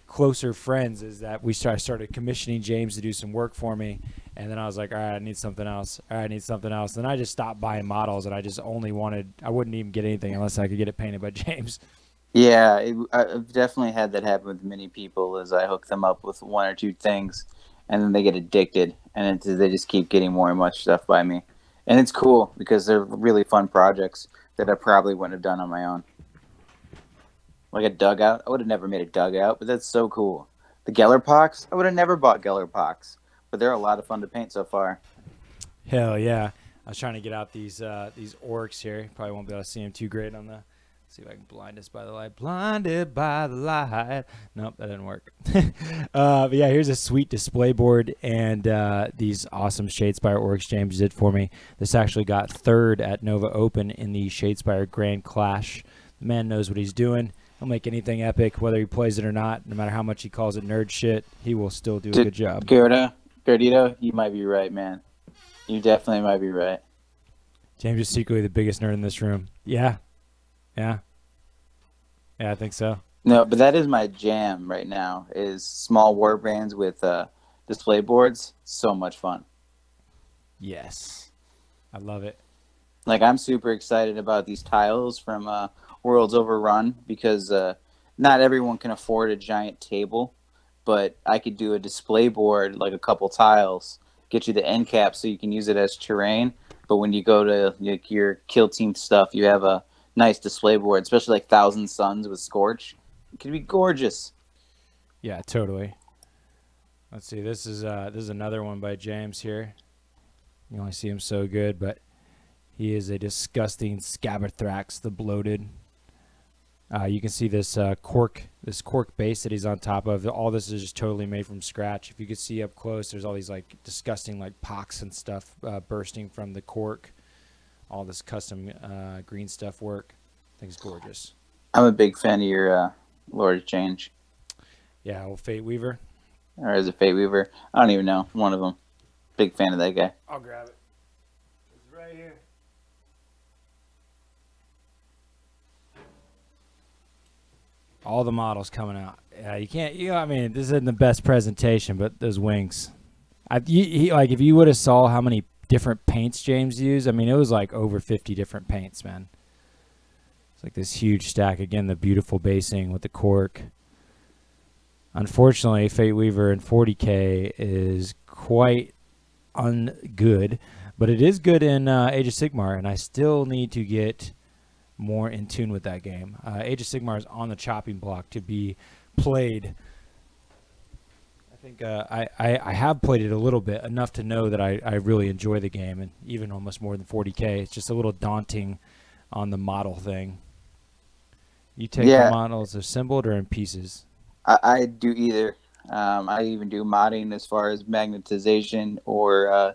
closer friends, is that I started commissioning James to do some work for me, and then I was like, all right, I need something else. All right, I need something else. Then I just stopped buying models, and I just only I wouldn't even get anything unless I could get it painted by James. Yeah, I've definitely had that happen with many people, as I hook them up with one or two things, and then they get addicted, and they just keep getting more and much stuff by me. And it's cool because they're really fun projects that I probably wouldn't have done on my own. Like a dugout. I would have never made a dugout, but that's so cool. The Gellerpox. I would have never bought Gellerpox, but they're a lot of fun to paint so far. Hell yeah. I was trying to get out these orcs here. Probably won't be able to see them too great on the... See if I can blind us by the light. Blinded by the light. Nope, that didn't work. But yeah, here's a sweet display board and these awesome Shadespire orcs James did for me. This actually got third at Nova Open in the Shadespire Grand Clash. The man knows what he's doing. He'll make anything epic, whether he plays it or not. No matter how much he calls it nerd shit, he will still do a good job. Gordito, you might be right, man. You definitely might be right. James is secretly the biggest nerd in this room. Yeah. Yeah. Yeah, I think so. No, but that is my jam right now, is small war brands with display boards. So much fun. Yes. I love it. Like, I'm super excited about these tiles from Worlds Overrun because not everyone can afford a giant table, but I could do a display board, like a couple tiles, get you the end cap so you can use it as terrain. But when you go to your kill team stuff, you have a nice display board, especially like Thousand Suns with Scorch. It could be gorgeous. Yeah, totally. Let's see. This is another one by James here. You only see him so good, but he is a disgusting Scabathrax the Bloated. You can see this cork base that he's on top of. All this is just totally made from scratch. If you could see up close, there's all these like disgusting like pocks and stuff bursting from the cork. All this custom green stuff work. I think it's gorgeous. I'm a big fan of your Lord of Change. Yeah, old Fate Weaver. Or is it Fate Weaver? I don't even know. One of them. Big fan of that guy. I'll grab it. It's right here. All the models coming out. Yeah, you can't. I mean, this isn't the best presentation, but those wings. Like if you would have saw how many different paints James used, I mean, it was like over 50 different paints, man. It's like this huge stack. Again, the beautiful basing with the cork. Unfortunately, Fate Weaver in 40k is quite ungood, but it is good in Age of Sigmar, and I still need to get more in tune with that game. Age of Sigmar is on the chopping block to be played. I think I have played it a little bit, enough to know that I really enjoy the game, and even almost more than 40k. It's just a little daunting on the model thing. You take the models assembled or in pieces? I do either. I even do modding as far as magnetization or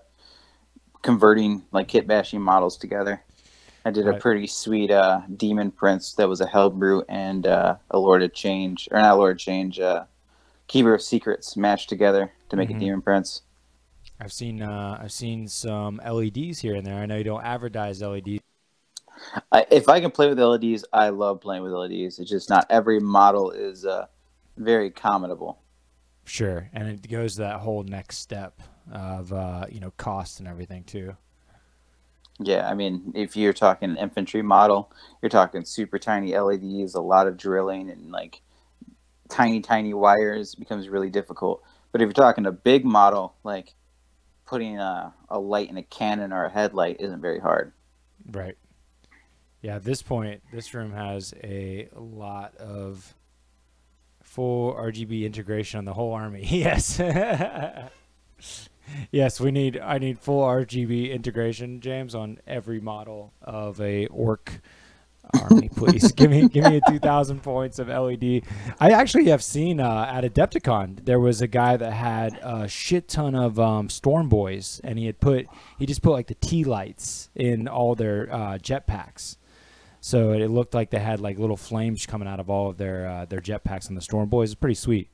converting like kit bashing models together. I did a pretty sweet Demon Prince that was a Hellbrute and a Lord of Change, or not Lord of Change, Keeper of Secrets mashed together to make a Demon Prince. I've seen some LEDs here and there. I know you don't advertise LEDs. If I can play with LEDs, I love playing with LEDs. It's just not every model is very commentable. Sure, and it goes to that whole next step of cost and everything too. Yeah, I mean, if you're talking an infantry model, you're talking super tiny LEDs, a lot of drilling, and like tiny wires becomes really difficult. But if you're talking a big model, like putting a light in a cannon or a headlight isn't very hard. Right. Yeah, at this point, this room has a lot of full RGB integration on the whole army. Yes. Yes, I need full RGB integration, James, on every model of a orc army, please. give me 2,000 points of LED. I actually have seen at Adepticon there was a guy that had a shit ton of Storm Boys, and he just put like the T lights in all their jetpacks. So it looked like they had like little flames coming out of all of their jetpacks on the Storm Boys. It's pretty sweet.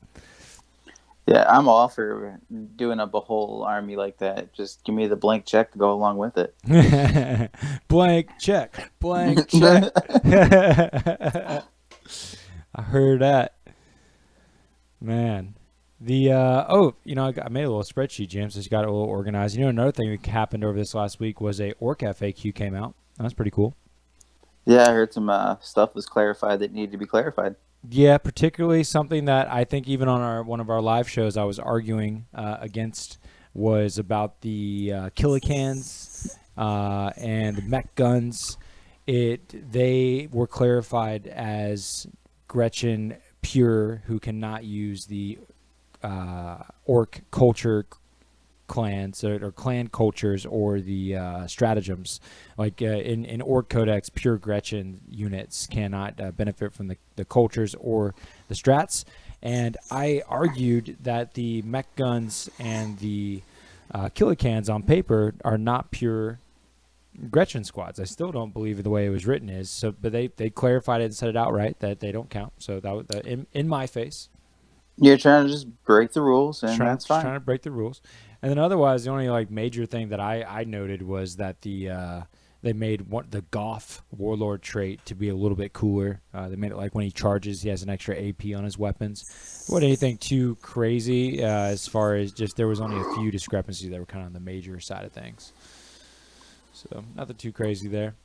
Yeah, I'm all for doing up a whole army like that. Just give me the blank check to go along with it. Blank check. Blank check. I heard that. Man. I made a little spreadsheet, James. Just got it a little organized. Another thing that happened over this last week was a Orc FAQ came out. That's pretty cool. Yeah, I heard some stuff was clarified that needed to be clarified. Yeah, particularly something that I think even on one of our live shows I was arguing against was about the killicans and the mech guns. They were clarified as Gretchen pure, who cannot use the orc culture clans or clan cultures or the stratagems. Like in Orc Codex, pure Gretchen units cannot benefit from the cultures or the strats. And I argued that the mech guns and the killicans on paper are not pure Gretchen squads. I still don't believe the way it was written is. So, but they clarified it and said it outright that they don't count. So that was in my face. You're trying to just break the rules, and that's fine. Trying to break the rules. And then otherwise, the only like major thing that I noted was that they made the Goth Warlord trait to be a little bit cooler. They made it like when he charges, he has an extra AP on his weapons. It wasn't anything too crazy as far as just there was only a few discrepancies that were kind of on the major side of things. So nothing too crazy there.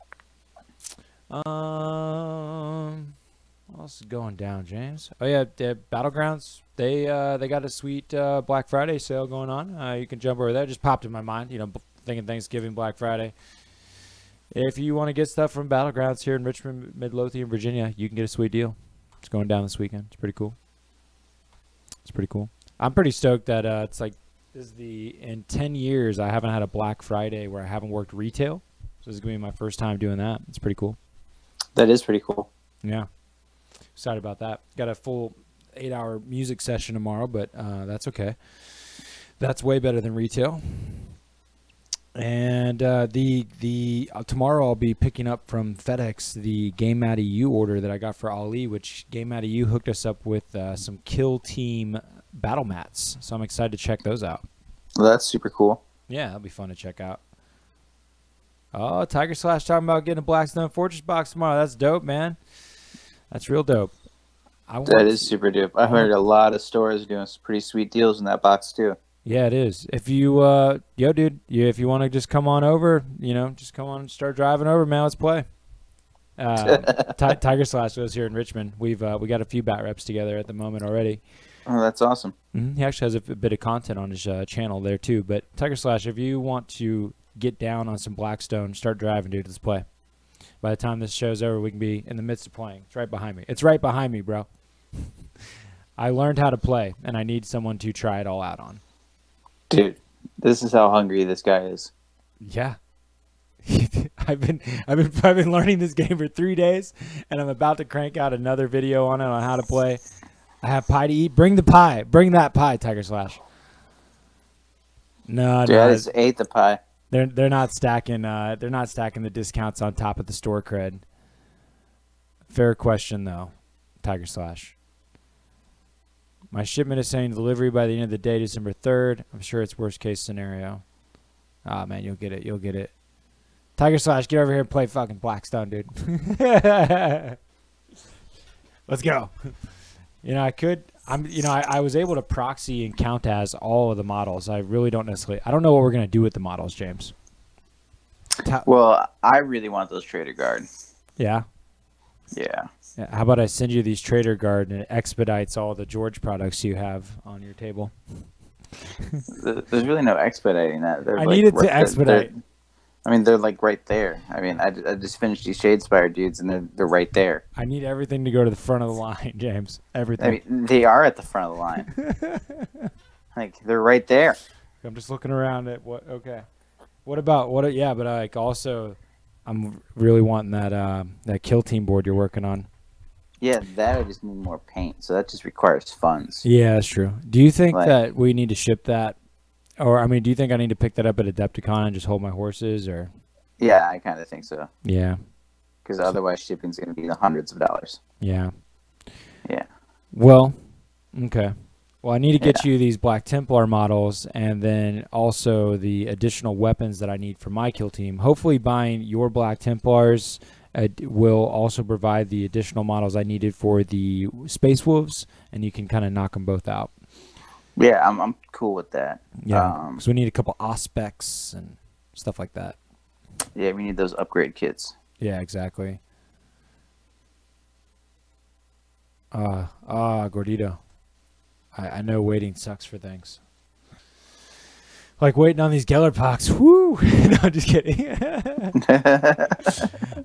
What else is going down, James? Oh yeah, the Battlegrounds. They got a sweet Black Friday sale going on. You can jump over there. Just popped in my mind, thinking Thanksgiving, Black Friday. If you want to get stuff from Battlegrounds here in Richmond, Midlothian, Virginia, you can get a sweet deal. It's going down this weekend. It's pretty cool. I'm pretty stoked that it's like this is in 10 years I haven't had a Black Friday where I haven't worked retail. So this is gonna be my first time doing that. It's pretty cool. That is pretty cool. Yeah, excited about that. Got a full 8-hour music session tomorrow, but that's okay. That's way better than retail. And tomorrow I'll be picking up from FedEx the Game Mat EU order that I got for Ali, which Game Mat EU hooked us up with some Kill Team battle mats. So I'm excited to check those out. Well, that's super cool. Yeah, that'll be fun to check out. Oh, Tiger Slash talking about getting a Blackstone Fortress box tomorrow. That's dope, man. That's real dope. That is super dope. I heard a lot of stores doing some pretty sweet deals in that box too. Yeah, it is. If you, dude, if you want to just come on over, just come on and start driving over, man. Let's play. Tiger Slash goes here in Richmond. We got a few bat reps together at the moment already. Oh, that's awesome. He actually has a bit of content on his channel there too. But Tiger Slash, if you want to get down on some Blackstone, start driving, dude. Let's play. By the time this show's over, we can be in the midst of playing. It's right behind me. It's right behind me, bro. I learned how to play, and I need someone to try it all out on. Dude, this is how hungry this guy is. Yeah. I've been learning this game for 3 days, and I'm about to crank out another video on it on how to play. I have pie to eat. Bring the pie. Bring that pie, Tiger Slash. No, dude, I just ate the pie. They're not stacking. They're not stacking the discounts on top of the store cred. Fair question though, Tiger Slash. My shipment is saying delivery by the end of the day, December 3rd. I'm sure it's worst case scenario. Ah, man, you'll get it. You'll get it. Tiger Slash, get over here and play fucking Blackstone, dude. Let's go. I was able to proxy and count as all of the models. I really don't necessarily. I don't know what we're going to do with the models, James. Well, I really want those Trader Guard. Yeah? Yeah. How about I send you these Trader Guard and it expedites all the George products you have on your table? There's really no expediting that. I need it to expedite. They're like right there. I just finished these Shadespire dudes and they're right there. I need everything to go to the front of the line, James. Everything. They are at the front of the line. Like they're right there. I'm just looking around at what. Okay. What about yeah? But also, I'm really wanting that Kill Team board you're working on. Yeah, that I just need more paint, so that just requires funds. Yeah, that's true. Do you think that we need to ship that, or do you think I need to pick that up at Adepticon and just hold my horses, or? Yeah, I kind of think so. Yeah. Because otherwise, shipping's going to be the hundreds of dollars. Yeah. Yeah. Well, okay. Well, I need to get you these Black Templar models, and then also the additional weapons that I need for my kill team. Hopefully, buying your Black Templars will also provide the additional models I needed for the Space Wolves, and you can kind of knock them both out. Yeah, I'm cool with that. Yeah, because we need a couple Auspecs and stuff like that. Yeah, we need those upgrade kits. Yeah, exactly. Gordito. I know waiting sucks for things. Like waiting on these Gellerpox. Woo! No, I'm just kidding.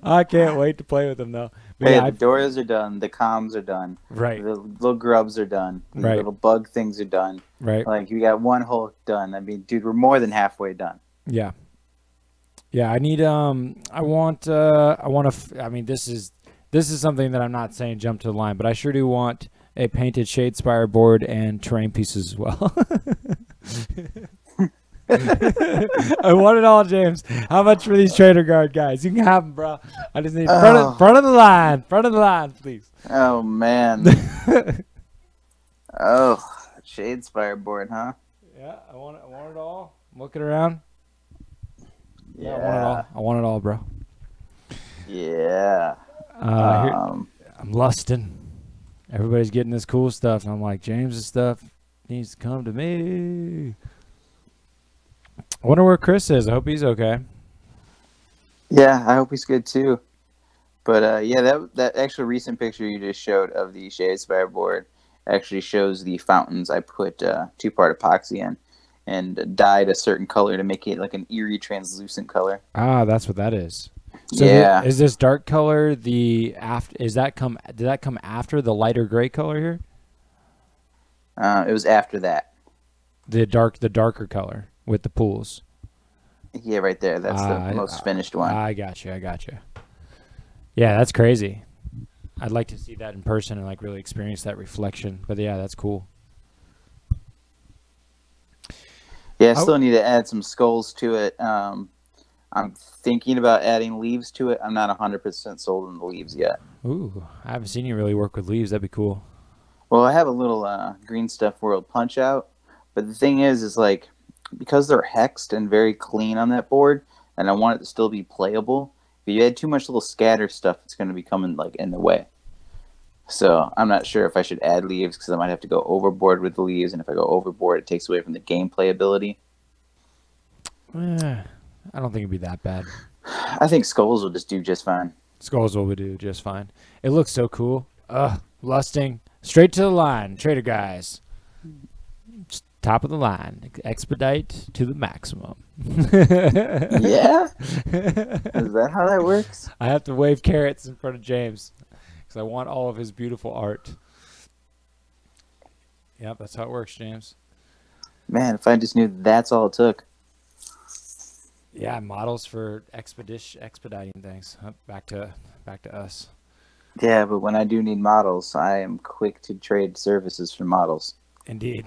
I can't wait to play with them though. But hey, yeah, the doors are done. The comms are done. Right. The little grubs are done. The right. little bug things are done. Right. Like you got one hole done. Dude, we're more than halfway done. Yeah. Yeah, I need this is something that I'm not saying jump to the line, but I sure do want a painted Shadespire board and terrain pieces as well. I want it all, James. How much for these Trader Guard guys? You can have them, bro. I just need front of the line, please. Oh man. Oh, Shadespire board, huh? Yeah, I want it all. I'm looking around. Yeah, I want it all. I want it all, bro. Yeah. I'm lusting. Everybody's getting this cool stuff, and I'm like, James's stuff needs to come to me. I wonder where Chris is. I hope he's okay. Yeah, I hope he's good too. But yeah, that actual recent picture you just showed of the Shadespire board actually shows the fountains I put 2-part epoxy in and dyed a certain color to make it like an eerie translucent color. Ah, that's what that is. So yeah. Is this dark color did that come after the lighter gray color here? It was after that. The darker color with the pools. Yeah, right there. That's the most finished one. I got you. Yeah, that's crazy. I'd like to see that in person and like really experience that reflection. But yeah, that's cool. Yeah, I still need to add some skulls to it. I'm thinking about adding leaves to it. I'm not 100% sold on the leaves yet. Ooh, I haven't seen you really work with leaves. That'd be cool. Well, I have a little Green Stuff World punch out. But the thing is like, because they're hexed and very clean on that board, and I want it to still be playable, if you add too much little scatter stuff, it's going to be coming like in the way. So I'm not sure if I should add leaves because I might have to go overboard with the leaves, and if I go overboard, it takes away from the gameplay ability. I don't think it'd be that bad. I think skulls will just do just fine. Skulls will do just fine. It looks so cool. Lusting. Straight to the line, trader guys. Top of the line. Expedite to the maximum. Yeah? Is that how that works? I have to wave carrots in front of James because I want all of his beautiful art. Yep, that's how it works, James. Man, if I just knew that's all it took. Yeah, models for expediting things. Back to us. Yeah, but when I do need models, I am quick to trade services for models. Indeed.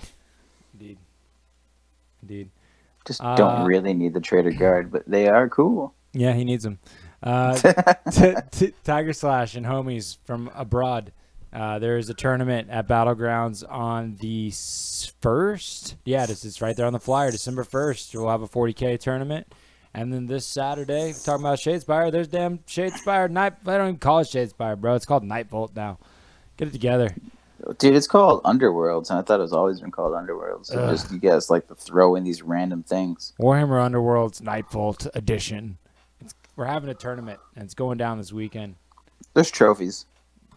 Just don't really need the trader guard, but they are cool. Yeah, he needs them. Tiger Slash and homies from abroad. There is a tournament at Battlegrounds on the 1st. Yeah, it's right there on the flyer. December 1st, we'll have a 40k tournament. And then this Saturday, talking about Shadespire, there's damn Shadespire Night. I don't even call it Shadespire, bro. It's called Nightvolt now. Get it together. Dude, it's called Underworlds, and I thought it's always been called Underworlds. So just you guys like to throw in these random things. Warhammer Underworld's Nightvolt edition. We're having a tournament, and it's going down this weekend. There's trophies.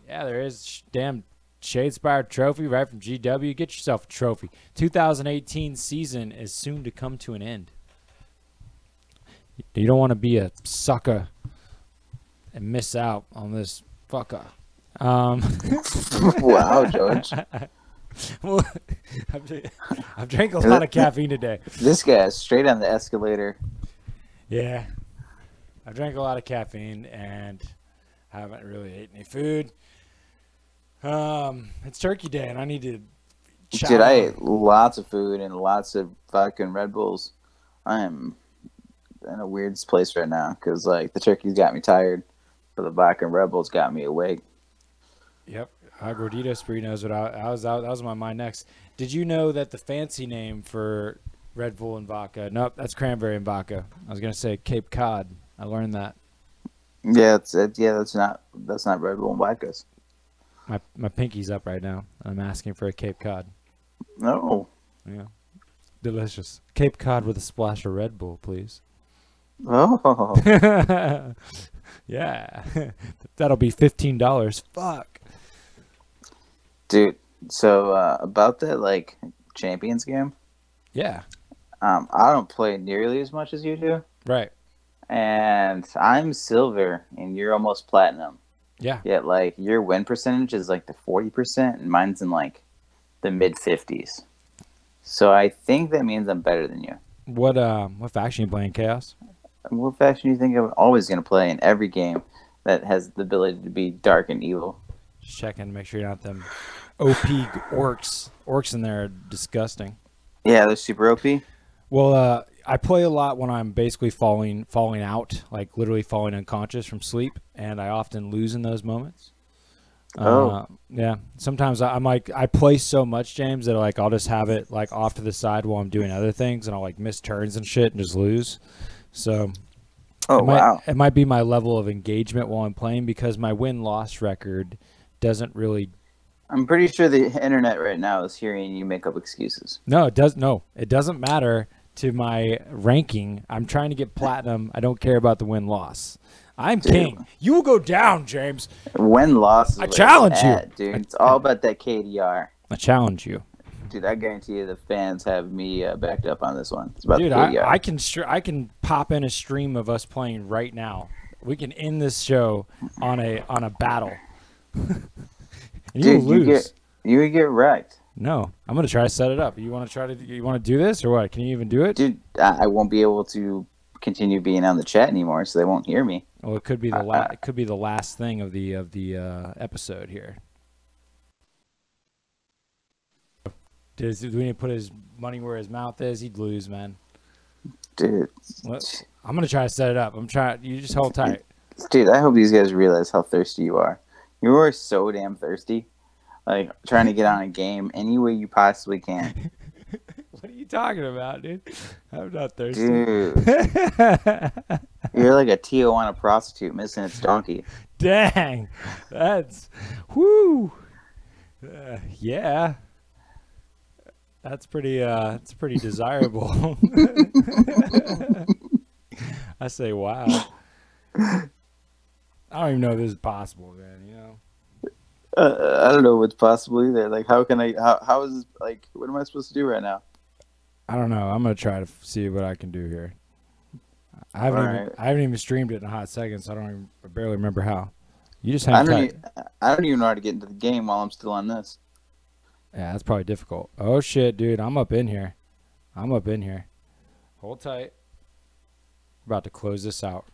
Yeah, there is. Damn Shadespire trophy right from GW. Get yourself a trophy. 2018 season is soon to come to an end. You don't want to be a sucker and miss out on this fucker. Wow, George. Well, I've drank a lot of caffeine today. This guy is straight on the escalator. Yeah. I've drank a lot of caffeine and haven't really ate any food. It's Turkey Day, and I need to Dude, I ate lots of food and lots of vodka and Red Bulls. I am in a weird place right now because like the turkey's got me tired, but the vodka and Red Bulls got me awake. Yep, Gordito Spree knows what I was out. That was on my mind next. Did you know that the fancy name for Red Bull and vodka? Nope, that's cranberry and vodka. I was gonna say Cape Cod. I learned that. Yeah, that's not Red Bull and vodkas. My pinky's up right now. I'm asking for a Cape Cod. No. Yeah, delicious Cape Cod with a splash of Red Bull, please. Oh. Yeah, that'll be $15. Fuck. Dude, so about that like Champions game. Yeah. I don't play nearly as much as you do. Right. And I'm silver, and you're almost platinum. Yeah. Yet like your win percentage is like the 40%, and mine's in like the mid 50s. So I think that means I'm better than you. What faction you playing? Chaos? What faction do you think I'm always going to play in every game that has the ability to be dark and evil? Just checking to make sure you're not them OP orcs. Orcs in there are disgusting. Yeah, they're super OP. Well, I play a lot when I'm basically falling out, like literally falling unconscious from sleep, and I often lose in those moments. Yeah. Sometimes I'm like, I play so much, James, that like I'll just have it like off to the side while I'm doing other things, and I'll like miss turns and shit and just lose. So it might be my level of engagement while I'm playing because my win-loss record doesn't really. I'm pretty sure the internet right now is hearing you make up excuses. No, it does. No, it doesn't matter to my ranking. I'm trying to get platinum. I don't care about the win-loss. I'm king. You will go down, James. Win-loss. I challenge you, dude. It's all about that KDR. I challenge you. Dude, I guarantee you the fans have me backed up on this one. It's about dude, the KDR. I can pop in a stream of us playing right now. We can end this show on a battle. And dude, you lose. You would get wrecked. No, I'm gonna try to set it up. You want to do this or what? Can you even do it? Dude, I won't be able to continue being on the chat anymore, so they won't hear me. Well, it could be it could be the last thing of the episode here. Do we need to put his money where his mouth is? He'd lose, man. Dude, I'm gonna try to set it up. I'm trying. You just hold tight. Dude, I hope these guys realize how thirsty you are. You are so damn thirsty. Like, trying to get on a game any way you possibly can. What are you talking about, dude? I'm not thirsty. Dude. You're like a Tijuana prostitute missing its donkey. Dang. That's... Whoo. Yeah. That's pretty desirable. I say, wow. I don't even know if this is possible, man, you know? I don't know what's possible either. Like, how is this, like, what am I supposed to do right now? I don't know. I'm going to try to see what I can do here. I haven't even streamed it in a hot second, so I barely remember how. You just hang tight. I don't even know how to get into the game while I'm still on this. Yeah, that's probably difficult. Oh, shit, dude. I'm up in here. Hold tight. We're about to close this out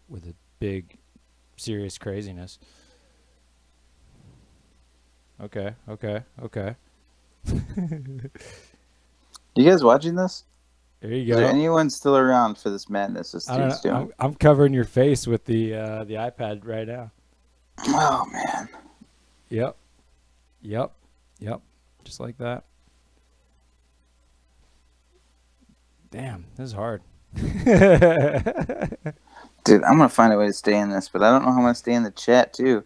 with a big, serious craziness. Okay. You guys watching this? There you go. Is there anyone still around for this madness this dude's doing? I'm covering your face with the iPad right now. Oh, man. Yep. Just like that. Damn, this is hard. Dude, I'm going to find a way to stay in this, but I don't know how I'm going to stay in the chat, too.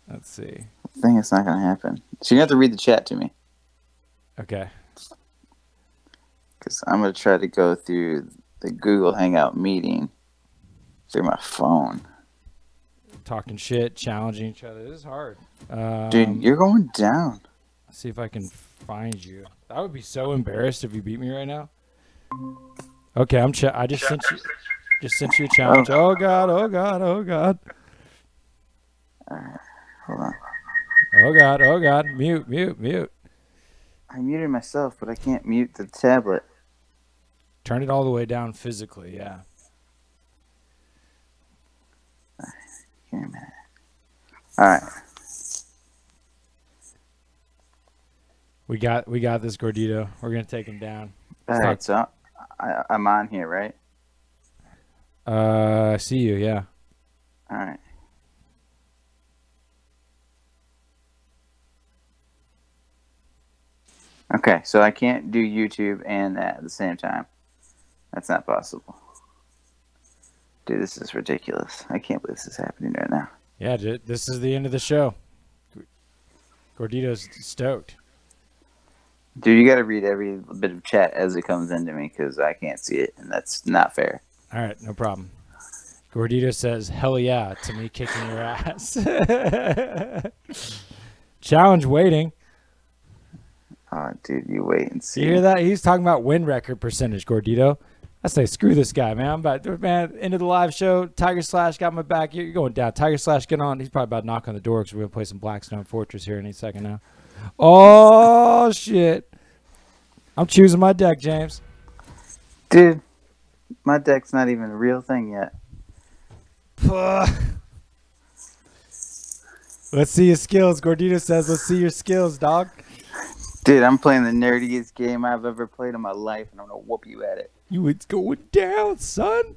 Let's see. I think it's not going to happen. So you have to read the chat to me. Okay. Because I'm going to try to go through the Google Hangout meeting through my phone. Talking shit, challenging each other. This is hard. Dude, you're going down. Let's see if I can find you. I would be so embarrassed if you beat me right now. Okay, I just sent you a challenge. Oh god. All right, hold on. Oh god. Mute. I muted myself, but I can't mute the tablet. Turn it all the way down physically, yeah. Give me a minute. All right. We got this, Gordito. We're gonna take him down. All right, so I'm on here, right? I see you, yeah. All right. Okay, so I can't do YouTube and that at the same time. That's not possible. Dude, this is ridiculous. I can't believe this is happening right now. Yeah, dude, this is the end of the show. Gordito's stoked. Dude, you got to read every bit of chat as it comes into me because I can't see it, and that's not fair. All right, no problem. Gordito says, hell yeah, to me kicking your ass. Challenge waiting. Oh, dude, you wait and see. You hear that? He's talking about win record percentage, Gordito. I say, screw this guy, man. End of the live show. Tiger Slash got my back. You're going down. Tiger Slash, get on. He's probably about to knock on the door because we're going to play some Blackstone Fortress here any second now. Oh, shit. I'm choosing my deck, James. Dude, my deck's not even a real thing yet. Let's see your skills. Gordito says, let's see your skills, dog. Dude, I'm playing the nerdiest game I've ever played in my life, and I'm going to whoop you at it. You it's going down, son.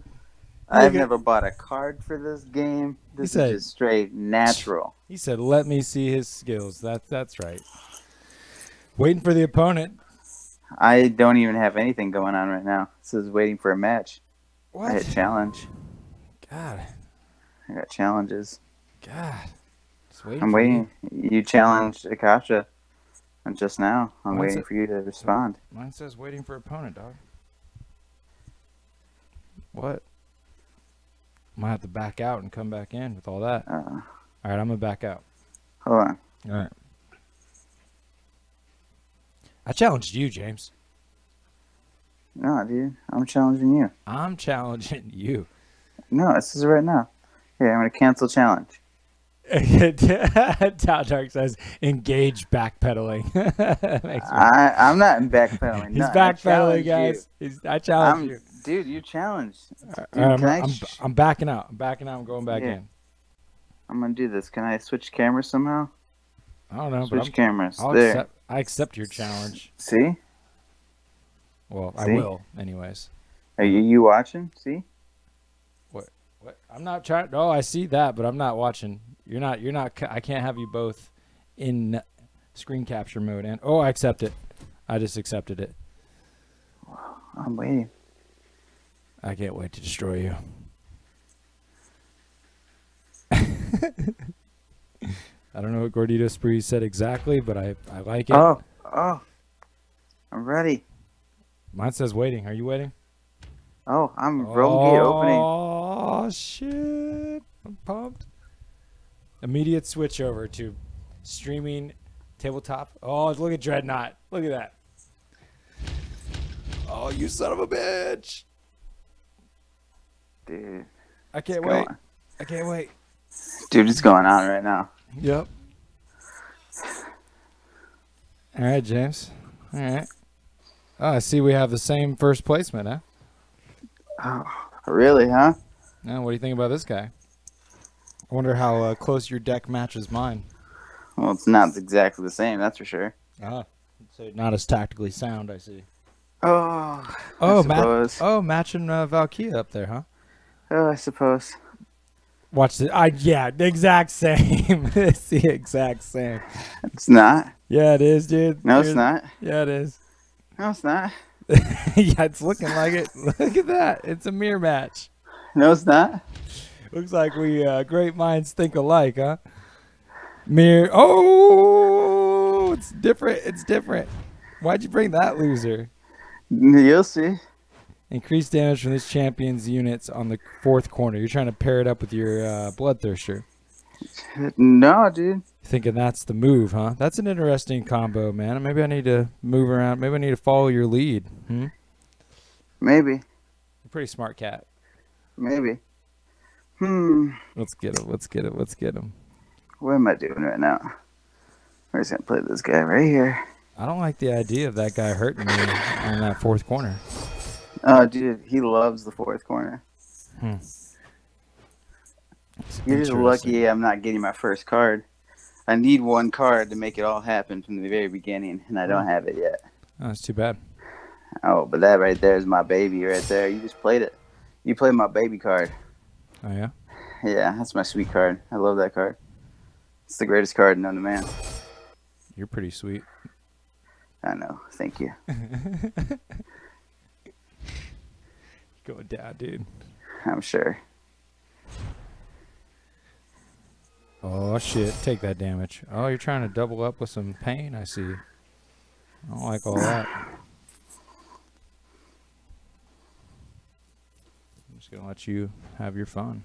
I've never bought a card for this game. This is just straight natural. He said, let me see his skills. That's right. Waiting for the opponent. I don't even have anything going on right now. It says waiting for a match. What? I hit challenge. God. I got challenges. God. I'm waiting. You challenged Akasha. And just now, I'm waiting for you to respond. Mine says waiting for opponent, dog. What? Might have to back out and come back in with all that. All right, I'm going to back out. Hold on. All right. I challenged you, James. No, dude. I'm challenging you. I'm challenging you. No, this is right now. Here, I'm going to cancel challenge. Tao Dark says, engage backpedaling. I'm not in backpedaling. He's backpedaling, guys. I challenge you. Dude, you challenged. Dude, I'm backing out. I'm going back in. I'm going to do this. Can I switch cameras somehow? I don't know. Switch cameras. I accept your challenge. See? Well, I will, anyways. Are you watching? See? What? I'm not trying. Oh, I see that, but I'm not watching. You're not. I can't have you both in screen capture mode. And I accept it. I just accepted it. I'm waiting. I can't wait to destroy you. I don't know what Gordito Spree said exactly, but I like it. Oh, I'm ready. Mine says waiting. Are you waiting? Oh, I'm Rome Gate opening. Oh, shit. I'm pumped. Immediate switch over to streaming tabletop. Oh, look at Dreadnought. Look at that. Oh, you son of a bitch. Dude. I can't wait. I can't wait. Dude, it's going on right now. Yep. All right, James. All right. Oh, I see we have the same first placement, huh? Oh, really, huh? Now, what do you think about this guy? I wonder how close your deck matches mine. Well, it's not exactly the same, that's for sure. So not as tactically sound, I see. Matching Valkyria up there, huh? Oh, I suppose. Watch it. Yeah, the exact same. It's the exact same. It's not. Yeah, it is, dude. No, it's not. Yeah, it is. No, it's not. Yeah, it's looking like it. Look at that. It's a mirror match. No, it's not. Looks like we great minds think alike, huh? Mirror. Oh, it's different. It's different. Why'd you bring that loser? You'll see. Increased damage from this champion's units on the 4th corner. You're trying to pair it up with your Bloodthirster. No, dude. Thinking that's the move, huh? That's an interesting combo, man. Maybe I need to move around. Maybe I need to follow your lead. Maybe. You're a pretty smart cat. Maybe. Let's get him. Let's get him. Let's get him. What am I doing right now? We're just going to play this guy right here. I don't like the idea of that guy hurting me on that 4th corner. Oh, dude, he loves the 4th corner. You're just lucky I'm not getting my first card. I need one card to make it all happen from the very beginning, and I don't have it yet. Oh, that's too bad. Oh, but that right there is my baby right there. You just played it. You played my baby card. Oh, yeah? Yeah, that's my sweet card. I love that card. It's the greatest card known to man. You're pretty sweet. I know. Thank you. Going down, dude. I'm sure. Oh, shit. Take that damage. Oh, you're trying to double up with some pain, I see. I don't like all that. I'm just going to let you have your fun.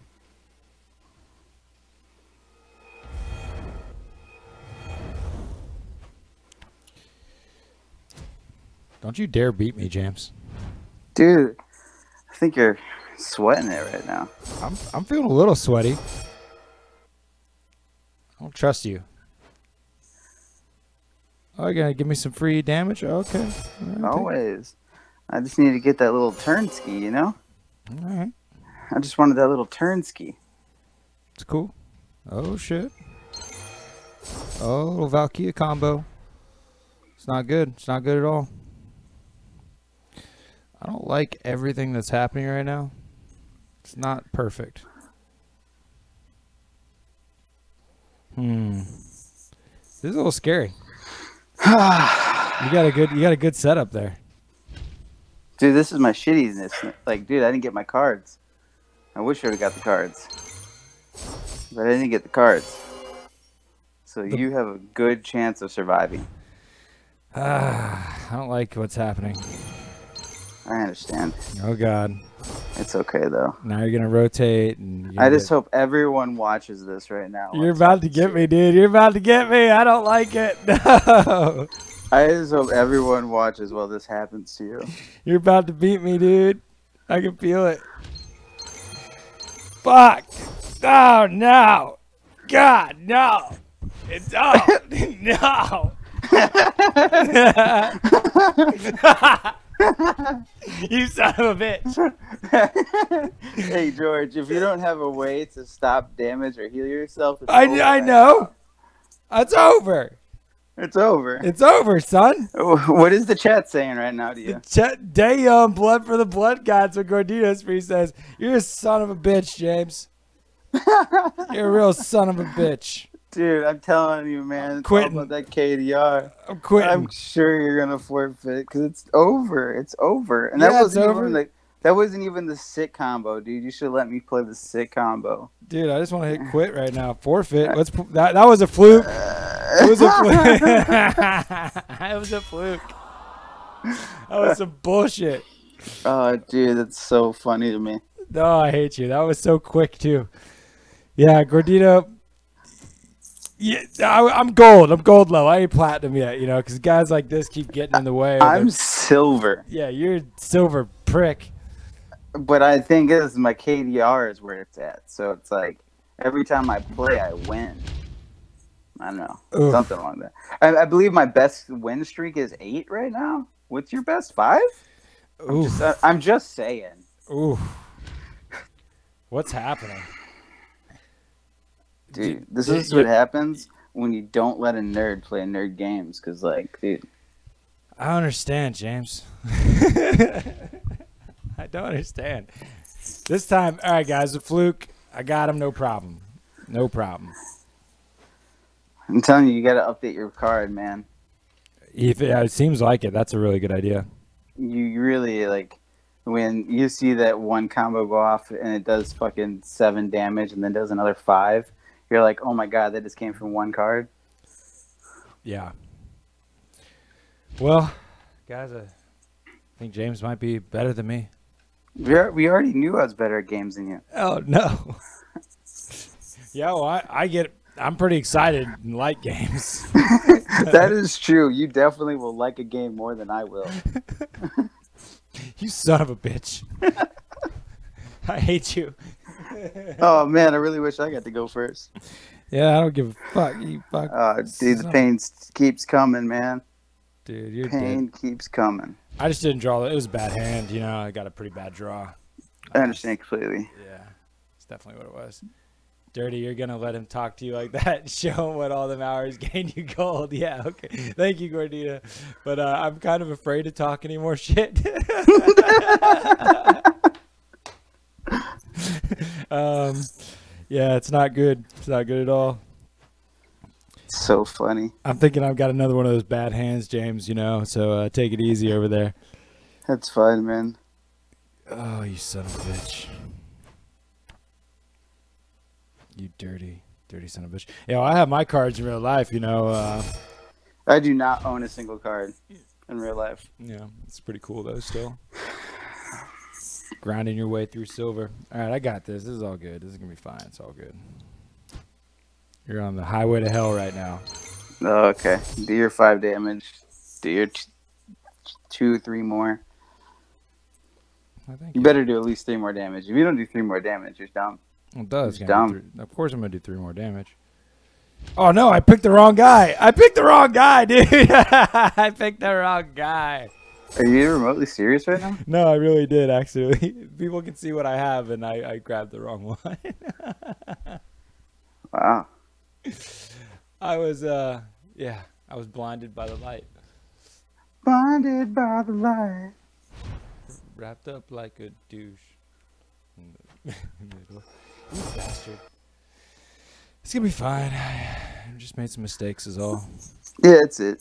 Don't you dare beat me, James. Dude, I think you're sweating it right now. I'm feeling a little sweaty. I don't trust you. Oh, you're gonna give me some free damage? Okay. Right, always. I just need to get that little turn ski, you know? Alright. I just wanted that little turn ski. It's cool. Oh, shit. Oh, little Valkyria combo. It's not good. It's not good at all. I don't like everything that's happening right now. It's not perfect. This is a little scary. You got a good setup there. Dude, this is my shittiness. Like, dude, I didn't get my cards. I wish I would have got the cards. But I didn't get the cards. So you have a good chance of surviving. I don't like what's happening. I understand. Oh, God. It's okay, though. Now you're going to rotate. And I just hope everyone watches this right now. You're about to get me, dude. You're about to get me. I don't like it. No. I just hope everyone watches while this happens to you. You're about to beat me, dude. I can feel it. Fuck. Oh, no. God, no. It's up. No. You son of a bitch. Hey, George, if you don't have a way to stop damage or heal yourself, it's I over know. It's over. It's over. It's over, son. What is the chat saying right now to you? Damn, blood for the blood gods. What Gordito Spree says. You're a son of a bitch, James. You're a real son of a bitch. Dude, I'm telling you, man. It's all about that KDR. I'm quitting. I'm sure you're gonna forfeit because it's over. It's over. And yeah, that wasn't over. even that wasn't even the sit combo, dude. You should let me play the sit combo. Dude, I just want to hit quit right now. Forfeit. That was a fluke. It was a fluke. It was a fluke. That was some bullshit. Oh, dude, that's so funny to me. No, I hate you. That was so quick too. Yeah, Gordito. Yeah, I'm gold. I'm gold low. I ain't platinum yet, you know, because guys like this keep getting in the way. I'm silver. Yeah, you're silver prick. But I think my KDR is where it's at. So it's like every time I play, I win. I don't know. Oof. Something like that. I believe my best win streak is 8 right now. What's your best 5? I'm just saying. Ooh. What's happening? Dude, this is what happens when you don't let a nerd play nerd games. Because, like, dude. I don't understand, James. I don't understand. This time, all right, guys, a fluke. I got him, no problem. No problem. I'm telling you, you got to update your card, man. It seems like it. That's a really good idea. You really, like, when you see that one combo go off and it does fucking 7 damage and then does another 5, you're like, oh my god, that just came from one card. Yeah. Well, guys, I think James might be better than me. We already knew I was better at games than you. Oh, no. Yeah, well, I'm pretty excited and like games. That is true. You definitely will like a game more than I will. You son of a bitch. I hate you. Oh, man, I really wish I got to go first. Yeah, I don't give a fuck. You fuck. Dude, the pain keeps coming, man. Dude, you're pain dead. Keeps coming. I just didn't draw. It was a bad hand, you know. I got a pretty bad draw. I understand completely. Yeah, it's definitely what it was. Dirty, you're going to let him talk to you like that? Show him what all them hours gained you gold. Yeah, okay. Thank you, Gordita. But I'm kind of afraid to talk any more shit. Yeah, it's not good. It's not good at all. So funny. I'm thinking I've got another one of those bad hands, James, you know, so take it easy over there. That's fine, man. Oh, you son of a bitch. You dirty son of a bitch. Yeah, well, I have my cards in real life, you know. I do not own a single card in real life. Yeah, it's pretty cool, though, still. Grinding your way through silver. All right, I got this. This is all good. This is going to be fine. It's all good. You're on the highway to hell right now. Oh, okay. Do your 5 damage. Do your 2, 3 more. You better do at least 3 more damage. If you don't do 3 more damage, you're dumb. It does. Dumb. Of course I'm going to do 3 more damage. Oh, no. I picked the wrong guy. I picked the wrong guy, dude. I picked the wrong guy. Are you remotely serious right now? No, I really did, actually. People can see what I have, and I grabbed the wrong one. Wow. I was, yeah, I was blinded by the light. Blinded by the light. Wrapped up like a douche. You bastard. It's gonna be fine. I just made some mistakes is all. Yeah, that's it.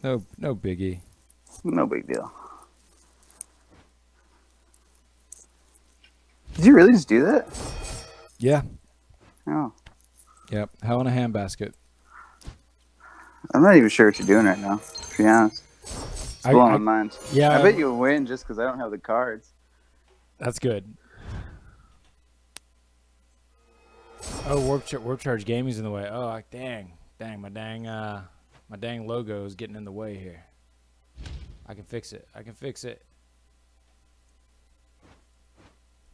No biggie. No big deal. Did you really just do that? Yeah. Oh. Yep. Hell in a handbasket. I'm not even sure what you're doing right now, to be honest. It's blowing my mind. Yeah. I bet you'll win just because I don't have the cards. That's good. Oh, Warp Charge Gaming's in the way. Oh, dang, my dang logo is getting in the way here. I can fix it.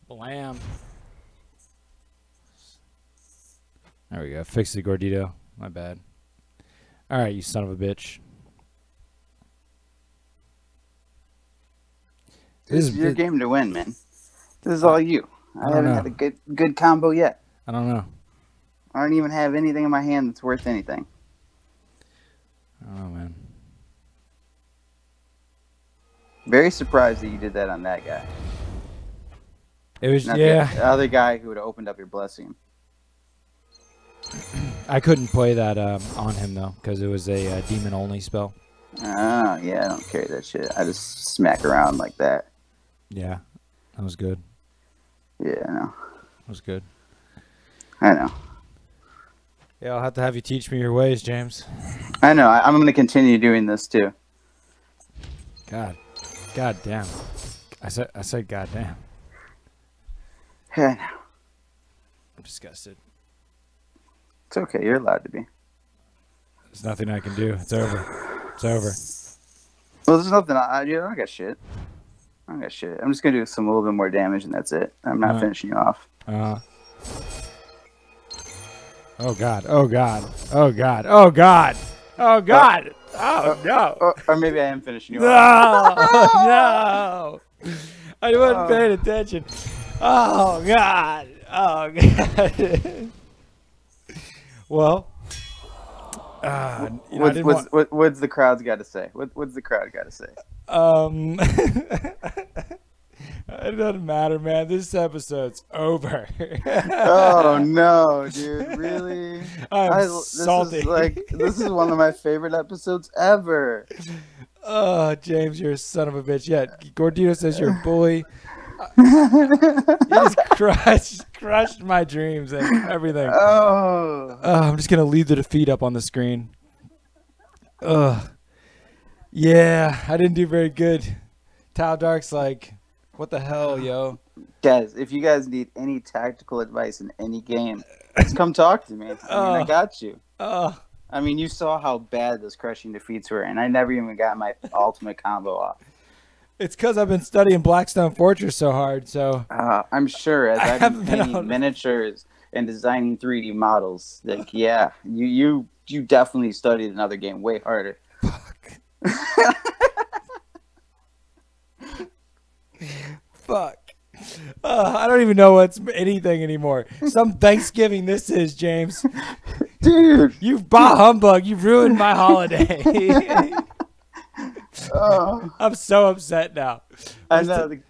Blam. There we go. Fix the Gordito. My bad. All right, you son of a bitch. This is your game to win, man. This is all you. I haven't had a good combo yet. I don't know. I don't even have anything in my hand that's worth anything. I don't know, man. Very surprised that you did that on that guy. It was, Not yeah. the other guy who would have opened up your blessing. I couldn't play that on him, though, because it was a demon-only spell. Oh, yeah, I don't carry that shit. I just smack around like that. Yeah, that was good. Yeah, I know. That was good. I know. Yeah, I'll have to have you teach me your ways, James. I know. I'm going to continue doing this, too. God damn. I said God damn. Yeah, I know. I'm disgusted. It's okay. You're allowed to be. There's nothing I can do. It's over. It's over. Well, there's nothing. I don't got shit. I don't got shit. I'm just going to do a little bit more damage, and that's it. I'm not finishing you off. Oh, God. Oh, God. Oh, God. Oh, God. Oh, God. Oh, no. Or maybe I am finishing you off. No. I wasn't paying attention. Oh, God. Oh, God. Well, what's the crowd's got to say? What's the crowd got to say? It doesn't matter, man. This episode's over. Oh no, dude! Really? I'm salty. This is one of my favorite episodes ever. Oh, James, you're a son of a bitch. Yeah, Gordito says you're a bully. You just crushed my dreams and everything. I'm just gonna leave the defeat up on the screen. Yeah, I didn't do very good. Tau Dark's like, what the hell, yo? Guys, if you guys need any tactical advice in any game, just come talk to me. I got you. I mean, you saw how bad those crushing defeats were, and I never even got my ultimate combo off. It's because I've been studying Blackstone Fortress so hard, so... I'm sure, as I've been painting miniatures and designing 3D models, like, yeah, you definitely studied another game way harder. Fuck. Fuck. I don't even know what's anything anymore. Some Thanksgiving this is, James. Dude. You bah humbug. You ruined my holiday. I'm so upset now. I know. They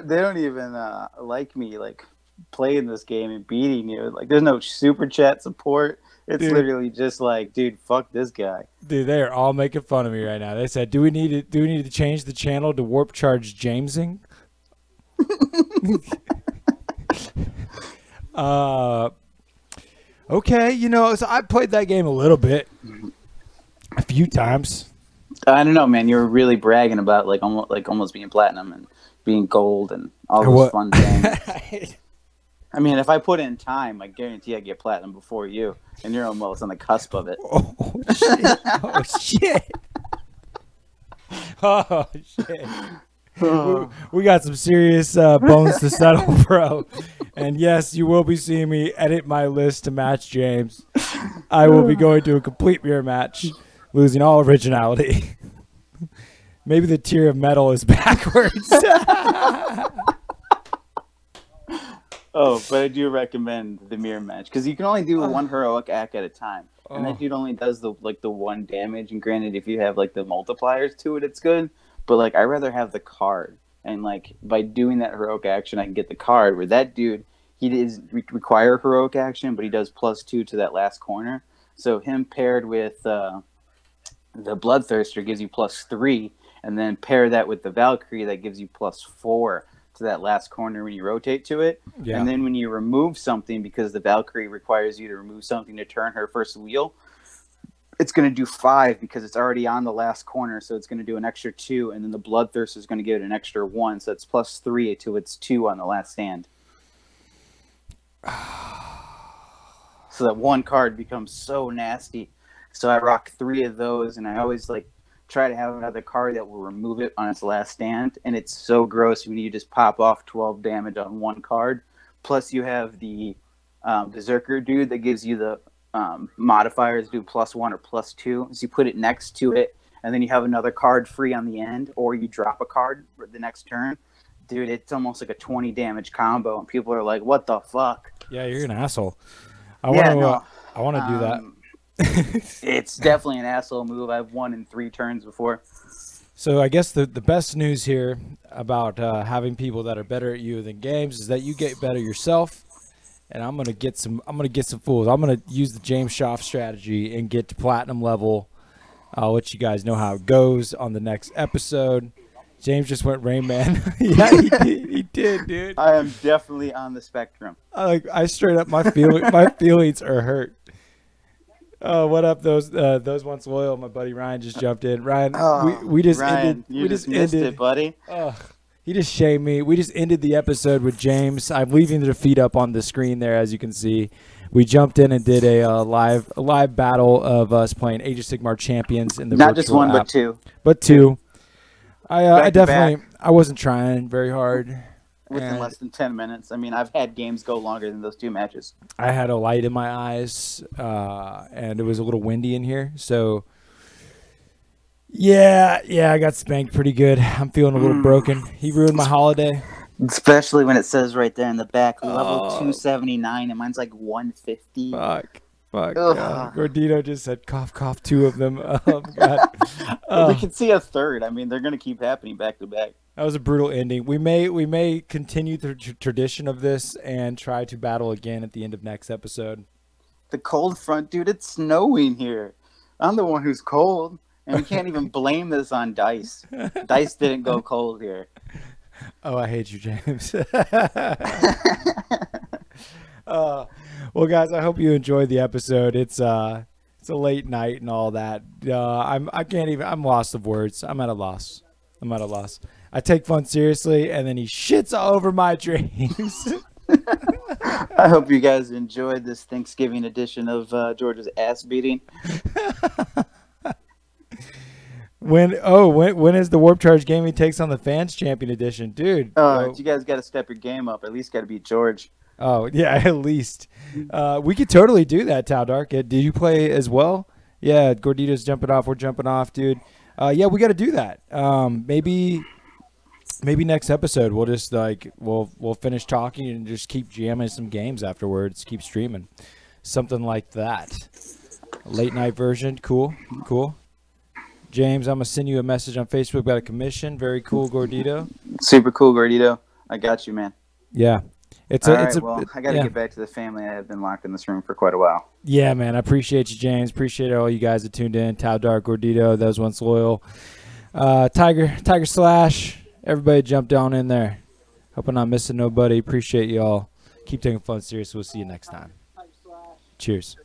don't even like me playing this game and beating you. Like, there's no super chat support. It's literally just like, dude, fuck this guy. Dude, they are all making fun of me right now. They said, do we need to change the channel to Warp Charge Jamesing? Okay, so I played that game a little bit, a few times. I don't know, man. You were really bragging about almost being platinum and being gold and all those fun things. I mean, if I put in time, I guarantee I get platinum before you, and you're almost on the cusp of it. Oh shit! Oh shit! Oh shit! We got some serious bones to settle, bro. And yes, you will be seeing me edit my list to match James. I will be going to a complete mirror match, losing all originality. Maybe the tier of metal is backwards. Oh, but I do recommend the mirror match because you can only do one heroic act at a time, and that dude only does the one damage. And granted, if you have the multipliers to it, it's good. But I rather have the card, and by doing that heroic action, I can get the card. Where that dude, he doesn't require heroic action, but he does +2 to that last corner. So him paired with the Bloodthirster gives you +3, and then pair that with the Valkyrie, that gives you +4. To that last corner when you rotate to it. Yeah. And then when you remove something, because the Valkyrie requires you to remove something to turn her first wheel, it's going to do 5 because it's already on the last corner, so it's going to do an extra 2, and then the Bloodthirster is going to give it an extra 1, so it's +3 to its 2 on the last stand. So that one card becomes so nasty. So I rock 3 of those, and I always try to have another card that will remove it on its last stand, and it's so gross when you just pop off 12 damage on one card. Plus you have the Berserker dude that gives you the modifiers do +1 or +2. So you put it next to it, and then you have another card free on the end, or you drop a card for the next turn. Dude, it's almost like a 20 damage combo, and people are like, "What the fuck?" Yeah, you're an asshole. I want to do that. It's definitely an asshole move. I've won in 3 turns before. So I guess the best news here about having people that are better at you than games is that you get better yourself. And I'm gonna get some fools. I'm gonna use the James Schaaf strategy and get to platinum level. I'll let you guys know how it goes on the next episode. James just went Rain Man. Yeah, he did, dude. I am definitely on the spectrum. I straight up my feelings are hurt. Oh, what up, those once loyal? My buddy Ryan just jumped in. Ryan, we just Ryan, ended. You just missed it, buddy. Oh, he just shamed me. We just ended the episode with James. I'm leaving the feed up on the screen there, as you can see. We jumped in and did a live battle of us playing Age of Sigmar champions in the not just one, app. but two. I definitely I wasn't trying very hard. Within less than 10 minutes. I mean, I've had games go longer than those 2 matches. I had a light in my eyes, and it was a little windy in here. So, yeah, I got spanked pretty good. I'm feeling a little broken. He ruined my holiday. Especially when it says right there in the back, level 279, and mine's like 150. Fuck. Gordito just said, cough, cough, 2 of them. Oh, God. We can see a third. I mean, they're going to keep happening back to back. That was a brutal ending. We may continue the tradition of this and try to battle again at the end of next episode. The cold front, dude, it's snowing here. I'm the one who's cold, and we can't even blame this on Dice. Dice didn't go cold here. Oh, I hate you, James. Well, guys, I hope you enjoyed the episode. It's a late night and all that. I'm lost of words. I'm at a loss. I take fun seriously, and then he shits all over my dreams. I hope you guys enjoyed this Thanksgiving edition of George's ass beating. When is the Warp Charge Gaming takes on the Fans Champion Edition, dude? You guys got to step your game up. At least got to beat George. Oh yeah, at least. We could totally do that, Tau Dark. Did you play as well? Yeah, Gordito's jumping off. We're jumping off, dude. Yeah, we got to do that. Maybe next episode we'll just we'll finish talking and just keep jamming some games afterwards. Keep streaming, something like that. Late night version, cool. James, I'm gonna send you a message on Facebook about a commission. Very cool, Gordito. Super cool, Gordito. I got you, man. Yeah, I gotta get back to the family. I have been locked in this room for quite a while. Yeah, man. I appreciate you, James. Appreciate all you guys that tuned in. Tau Dark, Gordito, those once loyal. Tiger Slash. Everybody jump down in there. Hope I'm not missing nobody. Appreciate y'all. Keep taking fun serious. We'll see you next time. Cheers.